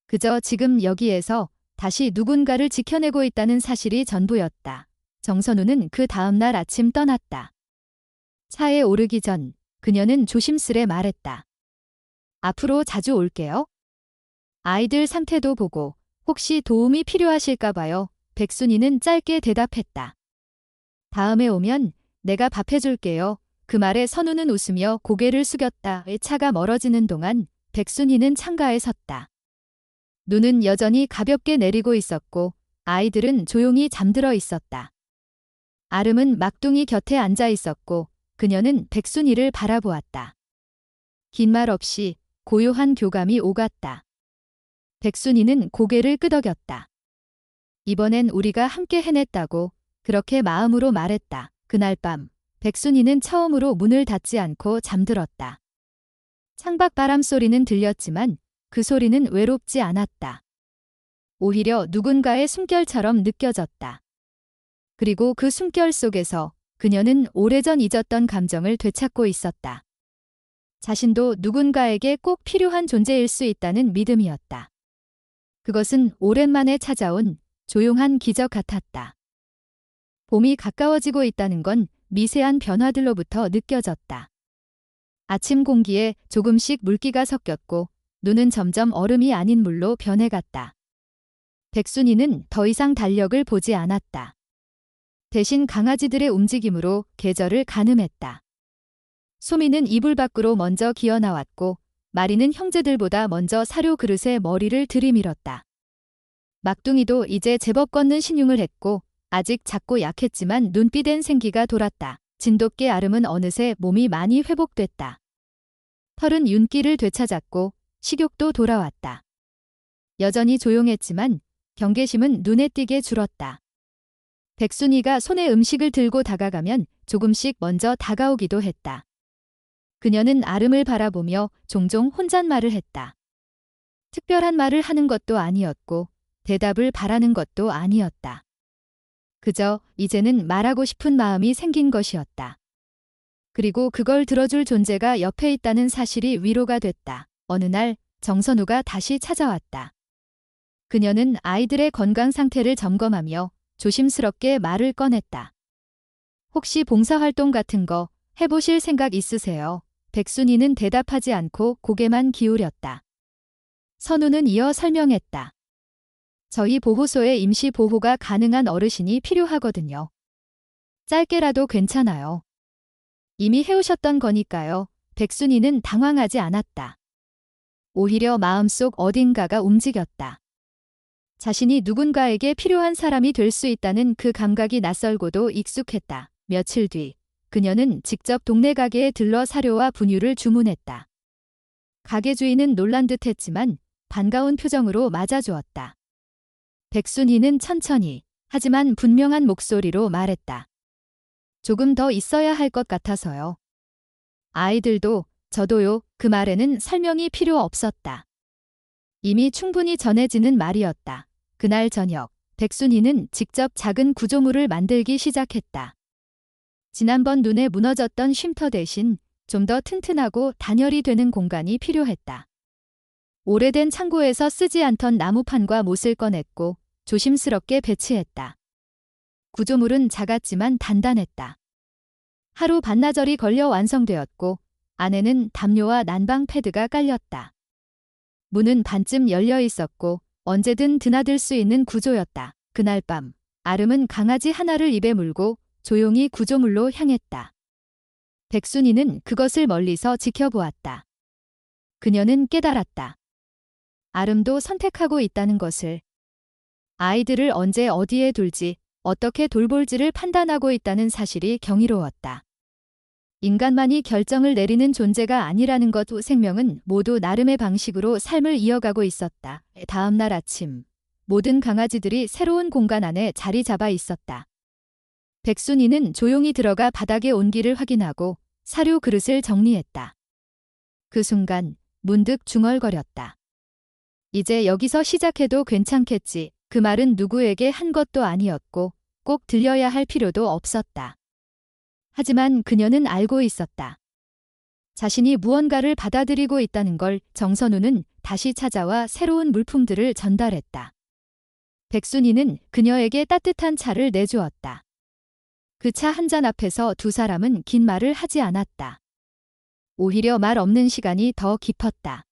[SPEAKER 1] 그저 지금 여기에서 다시 누군가를 지켜내고 있다는 사실이 전부였다. 정선우는 그 다음날 아침 떠났다. 차에 오르기 전 그녀는 조심스레 말했다. 앞으로 자주 올게요. 아이들 상태도 보고 혹시 도움이 필요하실까 봐요. 백순이는 짧게 대답했다. 다음에 오면 내가 밥 해줄게요. 그 말에 선우는 웃으며 고개를 숙였다. 차가 멀어지는 동안 백순이는 창가에 섰다. 눈은 여전히 가볍게 내리고 있었고 아이들은 조용히 잠들어 있었다. 아름은 막둥이 곁에 앉아 있었고 그녀는 백순이를 바라보았다. 긴 말 없이 고요한 교감이 오갔다. 백순이는 고개를 끄덕였다. 이번엔 우리가 함께 해냈다고 그렇게 마음으로 말했다. 그날 밤 백순이는 처음으로 문을 닫지 않고 잠들었다. 창밖 바람 소리는 들렸지만 그 소리는 외롭지 않았다. 오히려 누군가의 숨결처럼 느껴졌다. 그리고 그 숨결 속에서 그녀는 오래전 잊었던 감정을 되찾고 있었다. 자신도 누군가에게 꼭 필요한 존재일 수 있다는 믿음이었다. 그것은 오랜만에 찾아온 조용한 기적 같았다. 봄이 가까워지고 있다는 건 미세한 변화들로부터 느껴졌다. 아침 공기에 조금씩 물기가 섞였고 눈은 점점 얼음이 아닌 물로 변해갔다. 백순이는 더 이상 달력을 보지 않았다. 대신 강아지들의 움직임으로 계절을 가늠했다. 소미는 이불 밖으로 먼저 기어나왔고 마리는 형제들보다 먼저 사료 그릇에 머리를 들이밀었다. 막둥이도 이제 제법 걷는 신용을 했고 아직 작고 약했지만 눈빛엔 생기가 돌았다. 진돗개 아름은 어느새 몸이 많이 회복됐다. 털은 윤기를 되찾았고 식욕도 돌아왔다. 여전히 조용했지만 경계심은 눈에 띄게 줄었다. 백순이가 손에 음식을 들고 다가가면 조금씩 먼저 다가오기도 했다. 그녀는 아름을 바라보며 종종 혼잣말을 했다. 특별한 말을 하는 것도 아니었고 대답을 바라는 것도 아니었다. 그저 이제는 말하고 싶은 마음이 생긴 것이었다. 그리고 그걸 들어줄 존재가 옆에 있다는 사실이 위로가 됐다. 어느 날 정선우가 다시 찾아왔다. 그녀는 아이들의 건강 상태를 점검하며 조심스럽게 말을 꺼냈다. 혹시 봉사활동 같은 거 해보실 생각 있으세요? 백순이는 대답하지 않고 고개만 기울였다. 선우는 이어 설명했다. 저희 보호소에 임시 보호가 가능한 어르신이 필요하거든요. 짧게라도 괜찮아요. 이미 해오셨던 거니까요. 백순이는 당황하지 않았다. 오히려 마음속 어딘가가 움직였다. 자신이 누군가에게 필요한 사람이 될 수 있다는 그 감각이 낯설고도 익숙했다. 며칠 뒤 그녀는 직접 동네 가게에 들러 사료와 분유를 주문했다. 가게 주인은 놀란 듯했지만 반가운 표정으로 맞아주었다. 백순이는 천천히 하지만 분명한 목소리로 말했다. 조금 더 있어야 할 것 같아서요. 아이들도 저도요. 그 말에는 설명이 필요 없었다. 이미 충분히 전해지는 말이었다. 그날 저녁 백순이는 직접 작은 구조물을 만들기 시작했다. 지난번 눈에 무너졌던 쉼터 대신 좀 더 튼튼하고 단열이 되는 공간이 필요했다. 오래된 창고에서 쓰지 않던 나무판과 못을 꺼냈고 조심스럽게 배치했다. 구조물은 작았지만 단단했다. 하루 반나절이 걸려 완성되었고 안에는 담요와 난방 패드가 깔렸다. 문은 반쯤 열려 있었고 언제든 드나들 수 있는 구조였다. 그날 밤 아름은 강아지 하나를 입에 물고 조용히 구조물로 향했다. 백순이는 그것을 멀리서 지켜보았다. 그녀는 깨달았다. 아름도 선택하고 있다는 것을. 아이들을 언제 어디에 둘지, 어떻게 돌볼지를 판단하고 있다는 사실이 경이로웠다. 인간만이 결정을 내리는 존재가 아니라는 것. 생명은 모두 나름의 방식으로 삶을 이어가고 있었다. 다음 날 아침, 모든 강아지들이 새로운 공간 안에 자리 잡아 있었다. 백순이는 조용히 들어가 바닥의 온기를 확인하고 사료 그릇을 정리했다. 그 순간 문득 중얼거렸다. 이제 여기서 시작해도 괜찮겠지. 그 말은 누구에게 한 것도 아니었고 꼭 들려야 할 필요도 없었다. 하지만 그녀는 알고 있었다. 자신이 무언가를 받아들이고 있다는 걸. 정선우는 다시 찾아와 새로운 물품들을 전달했다. 백순이는 그녀에게 따뜻한 차를 내주었다. 그 차 한 잔 앞에서 두 사람은 긴 말을 하지 않았다. 오히려 말 없는 시간이 더 깊었다.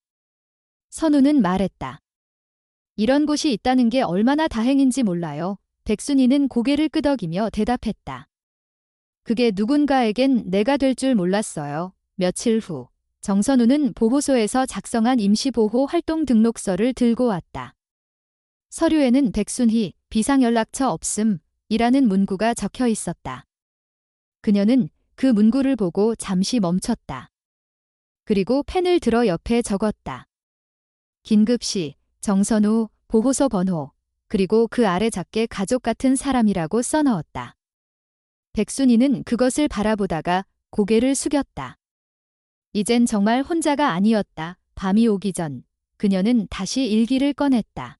[SPEAKER 1] 선우는 말했다. 이런 곳이 있다는 게 얼마나 다행인지 몰라요. 백순이는 고개를 끄덕이며 대답했다. 그게 누군가에겐 내가 될 줄 몰랐어요. 며칠 후 정선우는 보호소에서 작성한 임시보호 활동 등록서를 들고 왔다. 서류에는 백순희, 비상연락처 없음 이라는 문구가 적혀 있었다. 그녀는 그 문구를 보고 잠시 멈췄다. 그리고 펜을 들어 옆에 적었다. 긴급시, 정선우, 보호소 번호, 그리고 그 아래 작게 가족 같은 사람이라고 써넣었다. 백순이는 그것을 바라보다가 고개를 숙였다. 이젠 정말 혼자가 아니었다. 밤이 오기 전 그녀는 다시 일기를 꺼냈다.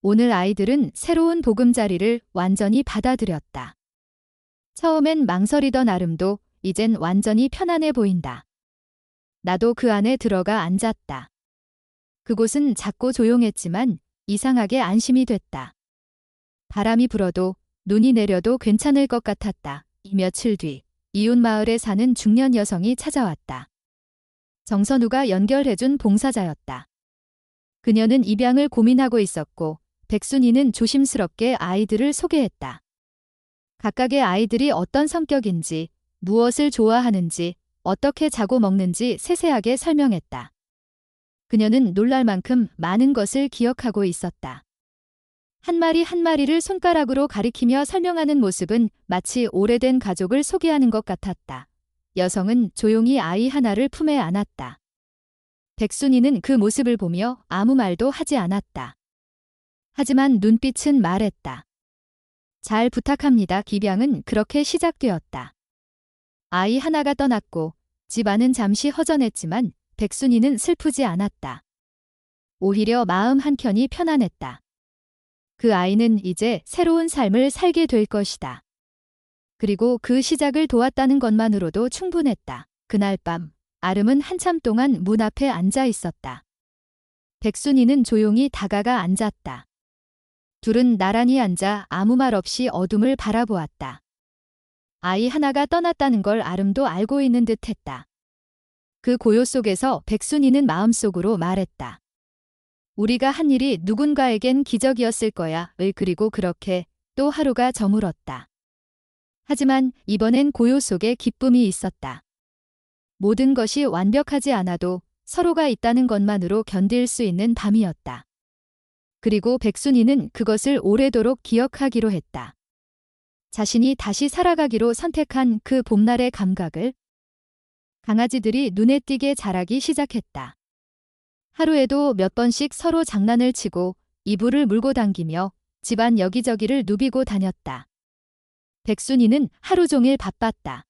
[SPEAKER 1] 오늘 아이들은 새로운 보금자리를 완전히 받아들였다. 처음엔 망설이던 아름도 이젠 완전히 편안해 보인다. 나도 그 안에 들어가 앉았다. 그곳은 작고 조용했지만 이상하게 안심이 됐다. 바람이 불어도 눈이 내려도 괜찮을 것 같았다. 며칠 뒤 이웃 마을에 사는 중년 여성이 찾아왔다. 정선우가 연결해준 봉사자였다. 그녀는 입양을 고민하고 있었고 백순이는 조심스럽게 아이들을 소개했다. 각각의 아이들이 어떤 성격인지, 무엇을 좋아하는지, 어떻게 자고 먹는지 세세하게 설명했다. 그녀는 놀랄 만큼 많은 것을 기억하고 있었다. 한 마리 한 마리를 손가락으로 가리키며 설명하는 모습은 마치 오래된 가족을 소개하는 것 같았다. 여성은 조용히 아이 하나를 품에 안았다. 백순이는 그 모습을 보며 아무 말도 하지 않았다. 하지만 눈빛은 말했다. 잘 부탁합니다. 기병은 그렇게 시작되었다. 아이 하나가 떠났고 집안은 잠시 허전했지만 백순이는 슬프지 않았다. 오히려 마음 한켠이 편안했다. 그 아이는 이제 새로운 삶을 살게 될 것이다. 그리고 그 시작을 도왔다는 것만으로도 충분했다. 그날 밤 아름은 한참 동안 문 앞에 앉아 있었다. 백순이는 조용히 다가가 앉았다. 둘은 나란히 앉아 아무 말 없이 어둠을 바라보았다. 아이 하나가 떠났다는 걸 아름도 알고 있는 듯했다. 그 고요 속에서 백순이는 마음속으로 말했다. 우리가 한 일이 누군가에겐 기적이었을 거야. 그리고 그렇게 또 하루가 저물었다. 하지만 이번엔 고요 속에 기쁨이 있었다. 모든 것이 완벽하지 않아도 서로가 있다는 것만으로 견딜 수 있는 밤이었다. 그리고 백순이는 그것을 오래도록 기억하기로 했다. 자신이 다시 살아가기로 선택한 그 봄날의 감각을. 강아지들이 눈에 띄게 자라기 시작했다. 하루에도 몇 번씩 서로 장난을 치고 이불을 물고 당기며 집안 여기저기를 누비고 다녔다. 백순이는 하루 종일 바빴다.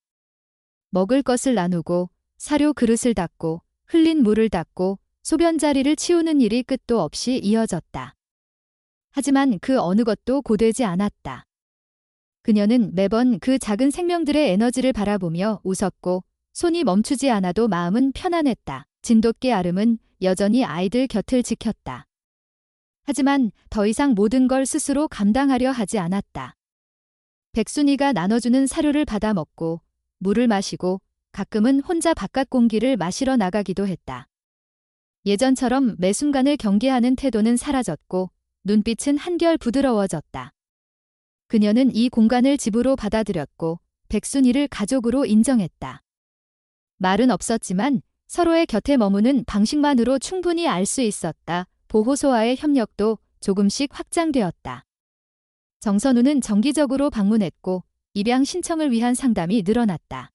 [SPEAKER 1] 먹을 것을 나누고 사료 그릇을 닦고 흘린 물을 닦고 소변 자리를 치우는 일이 끝도 없이 이어졌다. 하지만 그 어느 것도 고되지 않았다. 그녀는 매번 그 작은 생명들의 에너지를 바라보며 웃었고 손이 멈추지 않아도 마음은 편안했다. 진돗개 아름은 여전히 아이들 곁을 지켰다. 하지만 더 이상 모든 걸 스스로 감당하려 하지 않았다. 백순이가 나눠주는 사료를 받아 먹고 물을 마시고 가끔은 혼자 바깥 공기를 마시러 나가기도 했다. 예전처럼 매 순간을 경계하는 태도는 사라졌고 눈빛은 한결 부드러워졌다. 그녀는 이 공간을 집으로 받아들였고 백순이를 가족으로 인정했다. 말은 없었지만 서로의 곁에 머무는 방식만으로 충분히 알 수 있었다. 보호소와의 협력도 조금씩 확장되었다. 정선우는 정기적으로 방문했고 입양 신청을 위한 상담이 늘어났다.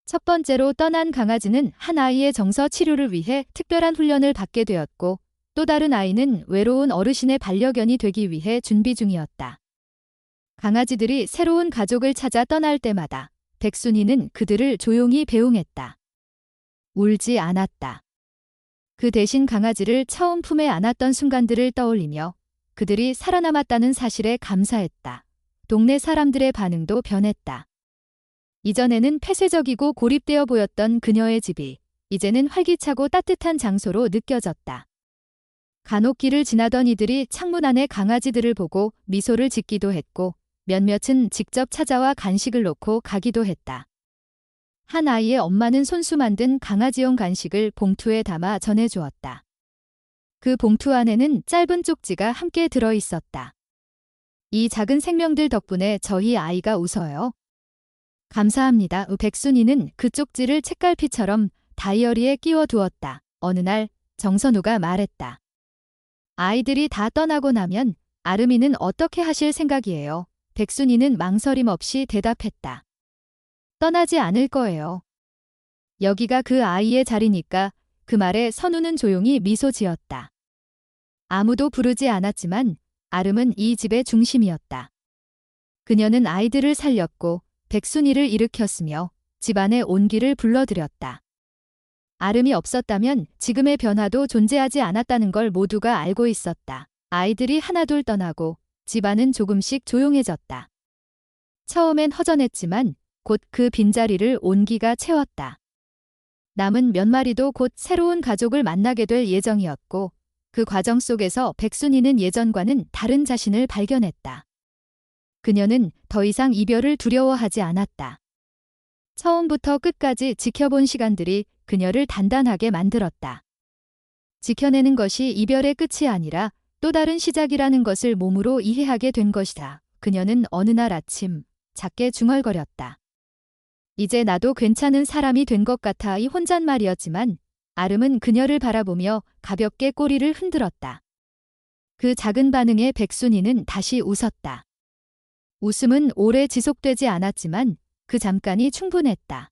[SPEAKER 1] 첫 번째로 떠난 강아지는 한 아이의 정서 치료를 위해 특별한 훈련을 받게 되었고 또 다른 아이는 외로운 어르신의 반려견이 되기 위해 준비 중이었다. 강아지들이 새로운 가족을 찾아 떠날 때마다 백순이는 그들을 조용히 배웅했다. 울지 않았다. 그 대신 강아지를 처음 품에 안았던 순간들을 떠올리며 그들이 살아남았다는 사실에 감사했다. 동네 사람들의 반응도 변했다. 이전에는 폐쇄적이고 고립되어 보였던 그녀의 집이 이제는 활기차고 따뜻한 장소로 느껴졌다. 간혹 길을 지나던 이들이 창문 안에 강아지들을 보고 미소를 짓기도 했고 몇몇은 직접 찾아와 간식을 놓고 가기도 했다. 한 아이의 엄마는 손수 만든 강아지용 간식을 봉투에 담아 전해주었다. 그 봉투 안에는 짧은 쪽지가 함께 들어 있었다. 이 작은 생명들 덕분에 저희 아이가 웃어요. 감사합니다. 백순이는 그 쪽지를 책갈피처럼 다이어리에 끼워 두었다. 어느 날 정선우가 말했다. 아이들이 다 떠나고 나면 아름이는 어떻게 하실 생각이에요? 백순이는 망설임 없이 대답했다. 떠나지 않을 거예요. 여기가 그 아이의 자리니까. 그 말에 선우는 조용히 미소 지었다. 아무도 부르지 않았지만 아름은 이 집의 중심이었다. 그녀는 아이들을 살렸고 백순이를 일으켰으며 집안의 온기를 불러들였다. 아름이 없었다면 지금의 변화도 존재하지 않았다는 걸 모두가 알고 있었다. 아이들이 하나둘 떠나고 집안은 조금씩 조용해졌다. 처음엔 허전했지만 곧 그 빈자리를 온기가 채웠다. 남은 몇 마리도 곧 새로운 가족을 만나게 될 예정이었고 그 과정 속에서 백순이는 예전과는 다른 자신을 발견했다. 그녀는 더 이상 이별을 두려워하지 않았다. 처음부터 끝까지 지켜본 시간들이 그녀를 단단하게 만들었다. 지켜내는 것이 이별의 끝이 아니라 또 다른 시작이라는 것을 몸으로 이해하게 된 것이다. 그녀는 어느 날 아침 작게 중얼거렸다. 이제 나도 괜찮은 사람이 된 것 같아. 이 혼잣말이었지만 아름은 그녀를 바라보며 가볍게 꼬리를 흔들었다. 그 작은 반응에 백순이는 다시 웃었다. 웃음은 오래 지속되지 않았지만 그 잠깐이 충분했다.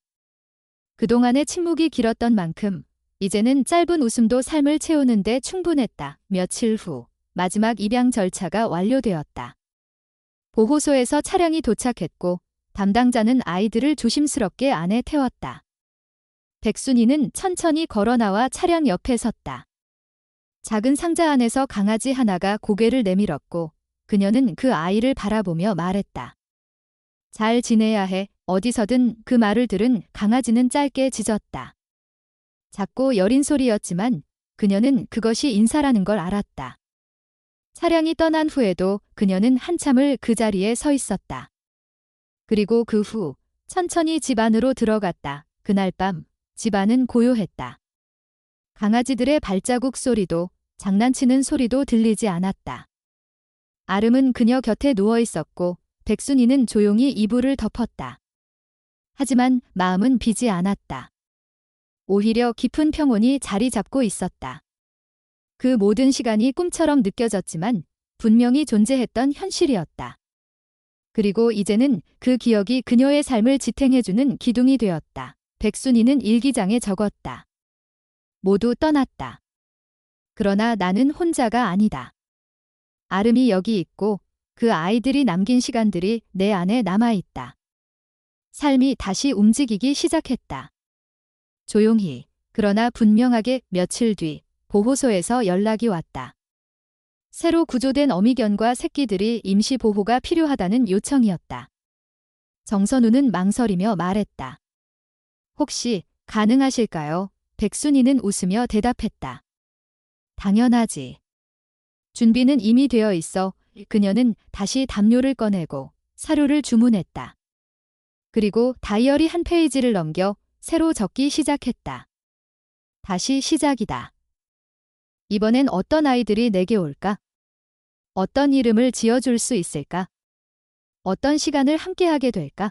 [SPEAKER 1] 그동안의 침묵이 길었던 만큼 이제는 짧은 웃음도 삶을 채우는데 충분했다. 며칠 후 마지막 입양 절차가 완료되었다. 보호소에서 차량이 도착했고 담당자는 아이들을 조심스럽게 안에 태웠다. 백순이는 천천히 걸어 나와 차량 옆에 섰다. 작은 상자 안에서 강아지 하나가 고개를 내밀었고 그녀는 그 아이를 바라보며 말했다. 잘 지내야 해. 어디서든 그 말을 들은 강아지는 짧게 짖었다. 작고 여린 소리였지만 그녀는 그것이 인사라는 걸 알았다. 차량이 떠난 후에도 그녀는 한참을 그 자리에 서 있었다. 그리고 그 후 천천히 집 안으로 들어갔다. 그날 밤 집안은 고요했다. 강아지들의 발자국 소리도 장난치는 소리도 들리지 않았다. 아름은 그녀 곁에 누워 있었고 백순이는 조용히 이불을 덮었다. 하지만 마음은 비지 않았다. 오히려 깊은 평온이 자리 잡고 있었다. 그 모든 시간이 꿈처럼 느껴졌지만 분명히 존재했던 현실이었다. 그리고 이제는 그 기억이 그녀의 삶을 지탱해주는 기둥이 되었다. 백순이는 일기장에 적었다. 모두 떠났다. 그러나 나는 혼자가 아니다. 아름이 여기 있고 그 아이들이 남긴 시간들이 내 안에 남아있다. 삶이 다시 움직이기 시작했다. 조용히, 그러나 분명하게 며칠 뒤 보호소에서 연락이 왔다. 새로 구조된 어미견과 새끼들이 임시 보호가 필요하다는 요청이었다. 정선우는 망설이며 말했다. 혹시 가능하실까요? 백순이는 웃으며 대답했다. 당연하지. 준비는 이미 되어 있어. 그녀는 다시 담요를 꺼내고 사료를 주문했다. 그리고 다이어리 한 페이지를 넘겨 새로 적기 시작했다. 다시 시작이다. 이번엔 어떤 아이들이 내게 올까? 어떤 이름을 지어줄 수 있을까? 어떤 시간을 함께하게 될까?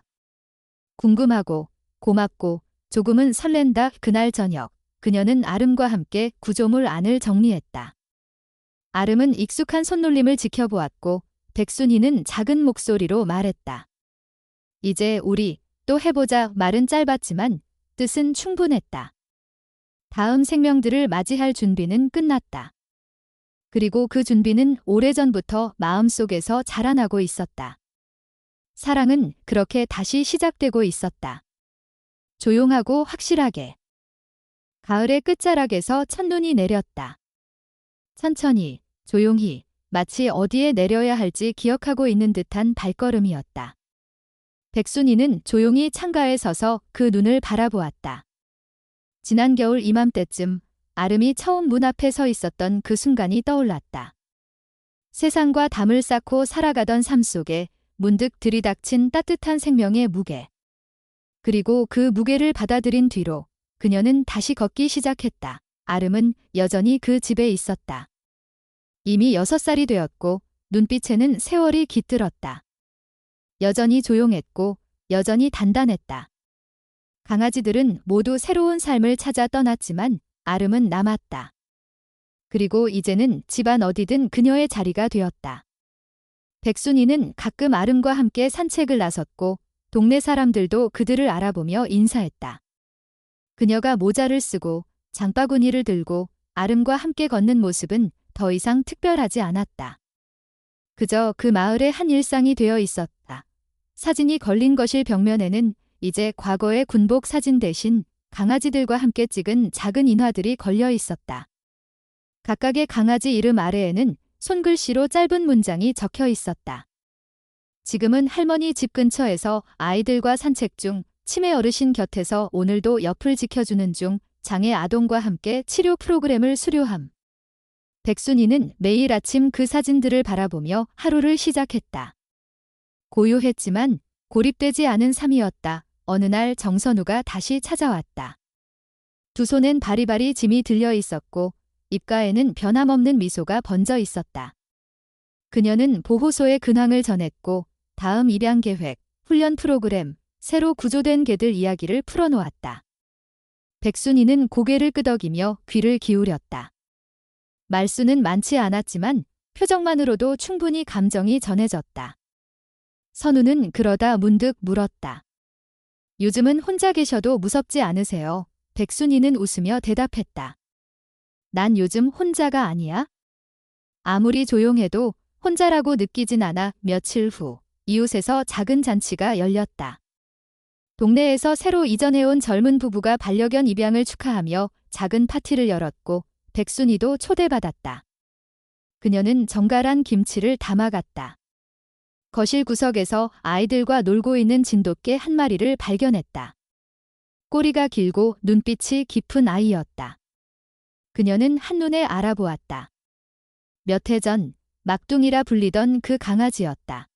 [SPEAKER 1] 궁금하고 고맙고 조금은 설렌다. 그날 저녁 그녀는 아름과 함께 구조물 안을 정리했다. 아름은 익숙한 손놀림을 지켜보았고 백순이는 작은 목소리로 말했다. 이제 우리 또 해보자. 말은 짧았지만 뜻은 충분했다. 다음 생명들을 맞이할 준비는 끝났다. 그리고 그 준비는 오래전부터 마음속에서 자라나고 있었다. 사랑은 그렇게 다시 시작되고 있었다. 조용하고 확실하게. 가을의 끝자락에서 첫눈이 내렸다. 천천히, 조용히, 마치 어디에 내려야 할지 기억하고 있는 듯한 발걸음이었다. 백순이는 조용히 창가에 서서 그 눈을 바라보았다. 지난 겨울 이맘때쯤 아름이 처음 문 앞에 서 있었던 그 순간이 떠올랐다. 세상과 담을 쌓고 살아가던 삶 속에 문득 들이닥친 따뜻한 생명의 무게. 그리고 그 무게를 받아들인 뒤로 그녀는 다시 걷기 시작했다. 아름은 여전히 그 집에 있었다. 이미 6살이 되었고 눈빛에는 세월이 깃들었다. 여전히 조용했고 여전히 단단했다. 강아지들은 모두 새로운 삶을 찾아 떠났지만 아름은 남았다. 그리고 이제는 집안 어디든 그녀의 자리가 되었다. 백순이는 가끔 아름과 함께 산책을 나섰고 동네 사람들도 그들을 알아보며 인사했다. 그녀가 모자를 쓰고 장바구니를 들고 아름과 함께 걷는 모습은 더 이상 특별하지 않았다. 그저 그 마을의 한 일상이 되어 있었다. 사진이 걸린 거실 벽면에는 이제 과거의 군복 사진 대신 강아지들과 함께 찍은 작은 인화들이 걸려 있었다. 각각의 강아지 이름 아래에는 손글씨로 짧은 문장이 적혀 있었다. 지금은 할머니 집 근처에서 아이들과 산책 중, 치매 어르신 곁에서 오늘도 옆을 지켜주는 중, 장애 아동과 함께 치료 프로그램을 수료함. 백순이는 매일 아침 그 사진들을 바라보며 하루를 시작했다. 고요했지만 고립되지 않은 삶이었다. 어느 날 정선우가 다시 찾아왔다. 두 손엔 바리바리 짐이 들려 있었고 입가에는 변함없는 미소가 번져 있었다. 그녀는 보호소의 근황을 전했고 다음 입양 계획, 훈련 프로그램, 새로 구조된 개들 이야기를 풀어놓았다. 백순이는 고개를 끄덕이며 귀를 기울였다. 말수는 많지 않았지만 표정만으로도 충분히 감정이 전해졌다. 선우는 그러다 문득 물었다. 요즘은 혼자 계셔도 무섭지 않으세요? 백순이는 웃으며 대답했다. 난 요즘 혼자가 아니야. 아무리 조용해도 혼자라고 느끼진 않아. 며칠 후 이웃에서 작은 잔치가 열렸다. 동네에서 새로 이전해온 젊은 부부가 반려견 입양을 축하하며 작은 파티를 열었고 백순이도 초대받았다. 그녀는 정갈한 김치를 담아갔다. 거실 구석에서 아이들과 놀고 있는 진돗개 한 마리를 발견했다. 꼬리가 길고 눈빛이 깊은 아이였다. 그녀는 한눈에 알아보았다. 몇 해 전 막둥이라 불리던 그 강아지였다.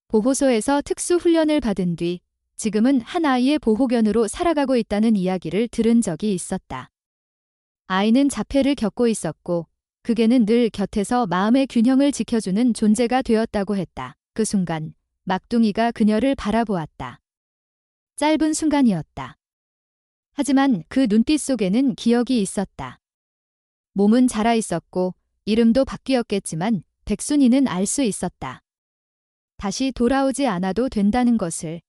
[SPEAKER 1] 보호소에서 특수훈련을 받은 뒤 지금은 한 아이의 보호견으로 살아가고 있다는 이야기를 들은 적이 있었다. 아이는 자폐를 겪고 있었고 그 개는 늘 곁에서 마음의 균형을 지켜주는 존재가 되었다고 했다. 그 순간 막둥이가 그녀를 바라보았다. 짧은 순간이었다. 하지만 그 눈빛 속에는 기억이 있었다. 몸은 자라 있었고 이름도 바뀌었겠지만 백순이는 알 수 있었다. 다시 돌아오지 않아도 된다는 것을.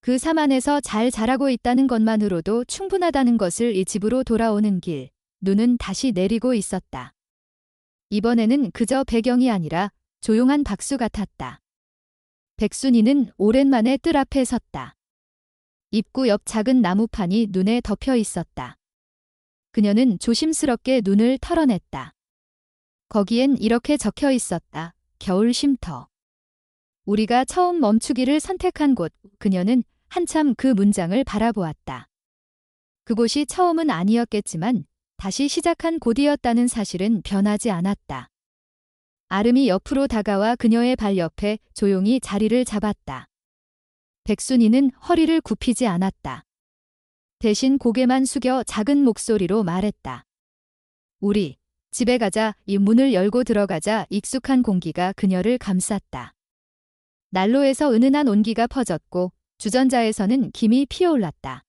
[SPEAKER 1] 그 삶 안에서 잘 자라고 있다는 것만으로도 충분하다는 것을. 이 집으로 돌아오는 길, 눈은 다시 내리고 있었다. 이번에는 그저 배경이 아니라 조용한 박수 같았다. 백순이는 오랜만에 뜰 앞에 섰다. 입구 옆 작은 나무판이 눈에 덮여 있었다. 그녀는 조심스럽게 눈을 털어냈다. 거기엔 이렇게 적혀 있었다. 겨울 쉼터. 우리가 처음 멈추기를 선택한 곳. 그녀는 한참 그 문장을 바라보았다. 그곳이 처음은 아니었겠지만 다시 시작한 곳이었다는 사실은 변하지 않았다. 아름이 옆으로 다가와 그녀의 발 옆에 조용히 자리를 잡았다. 백순이는 허리를 굽히지 않았다. 대신 고개만 숙여 작은 목소리로 말했다. 우리 집에 가자. 이 문을 열고 들어가자. 익숙한 공기가 그녀를 감쌌다. 난로에서 은은한 온기가 퍼졌고 주전자에서는 김이 피어올랐다.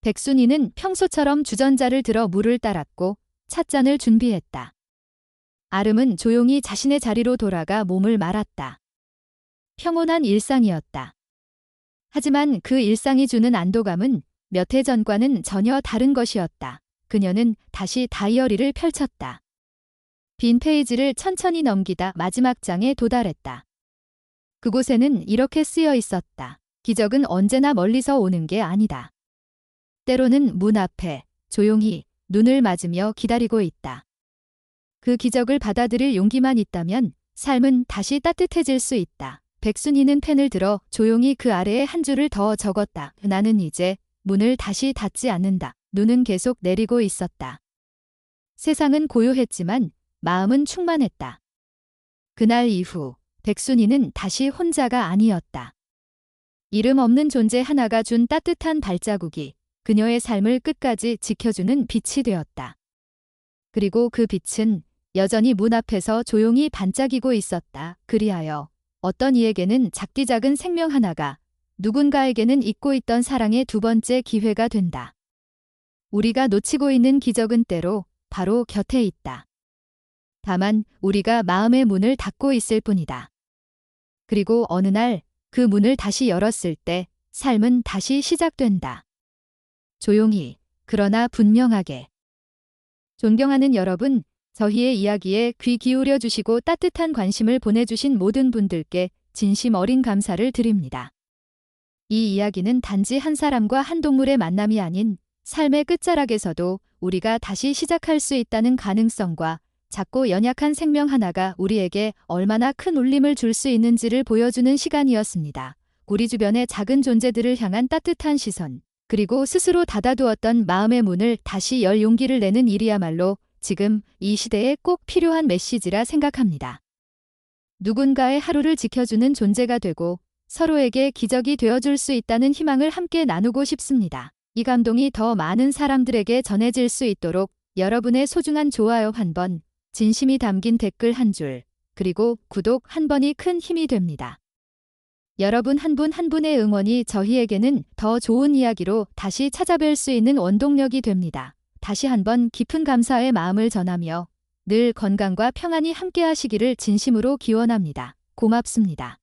[SPEAKER 1] 백순이는 평소처럼 주전자를 들어 물을 따랐고 찻잔을 준비했다. 아름은 조용히 자신의 자리로 돌아가 몸을 말았다. 평온한 일상이었다. 하지만 그 일상이 주는 안도감은 몇 해 전과는 전혀 다른 것이었다. 그녀는 다시 다이어리를 펼쳤다. 빈 페이지를 천천히 넘기다 마지막 장에 도달했다. 그곳에는 이렇게 쓰여 있었다. 기적은 언제나 멀리서 오는 게 아니다. 때로는 문 앞에 조용히 눈을 맞으며 기다리고 있다. 그 기적을 받아들일 용기만 있다면 삶은 다시 따뜻해질 수 있다. 백순이는 펜을 들어 조용히 그 아래에 한 줄을 더 적었다. 나는 이제 문을 다시 닫지 않는다. 눈은 계속 내리고 있었다. 세상은 고요했지만 마음은 충만했다. 그날 이후 백순이는 다시 혼자가 아니었다. 이름 없는 존재 하나가 준 따뜻한 발자국이 그녀의 삶을 끝까지 지켜주는 빛이 되었다. 그리고 그 빛은 여전히 문 앞에서 조용히 반짝이고 있었다. 그리하여 어떤 이에게는 작디 작은 생명 하나가 누군가에게는 잊고 있던 사랑의 두 번째 기회가 된다. 우리가 놓치고 있는 기적은 때로 바로 곁에 있다. 다만 우리가 마음의 문을 닫고 있을 뿐이다. 그리고 어느 날 그 문을 다시 열었을 때 삶은 다시 시작된다. 조용히, 그러나 분명하게. 존경하는 여러분, 저희의 이야기에 귀 기울여 주시고 따뜻한 관심을 보내주신 모든 분들께 진심 어린 감사를 드립니다. 이 이야기는 단지 한 사람과 한 동물의 만남이 아닌 삶의 끝자락에서도 우리가 다시 시작할 수 있다는 가능성과 작고 연약한 생명 하나가 우리에게 얼마나 큰 울림을 줄 수 있는지를 보여주는 시간이었습니다. 우리 주변의 작은 존재들을 향한 따뜻한 시선, 그리고 스스로 닫아두었던 마음의 문을 다시 열 용기를 내는 일이야말로 지금 이 시대에 꼭 필요한 메시지라 생각합니다. 누군가의 하루를 지켜주는 존재가 되고 서로에게 기적이 되어줄 수 있다는 희망을 함께 나누고 싶습니다. 이 감동이 더 많은 사람들에게 전해질 수 있도록 여러분의 소중한 좋아요 한 번, 진심이 담긴 댓글 한 줄, 그리고 구독 한 번이 큰 힘이 됩니다. 여러분 한 분 한 분의 응원이 저희에게는 더 좋은 이야기로 다시 찾아뵐 수 있는 원동력이 됩니다. 다시 한번 깊은 감사의 마음을 전하며 늘 건강과 평안이 함께하시기를 진심으로 기원합니다. 고맙습니다.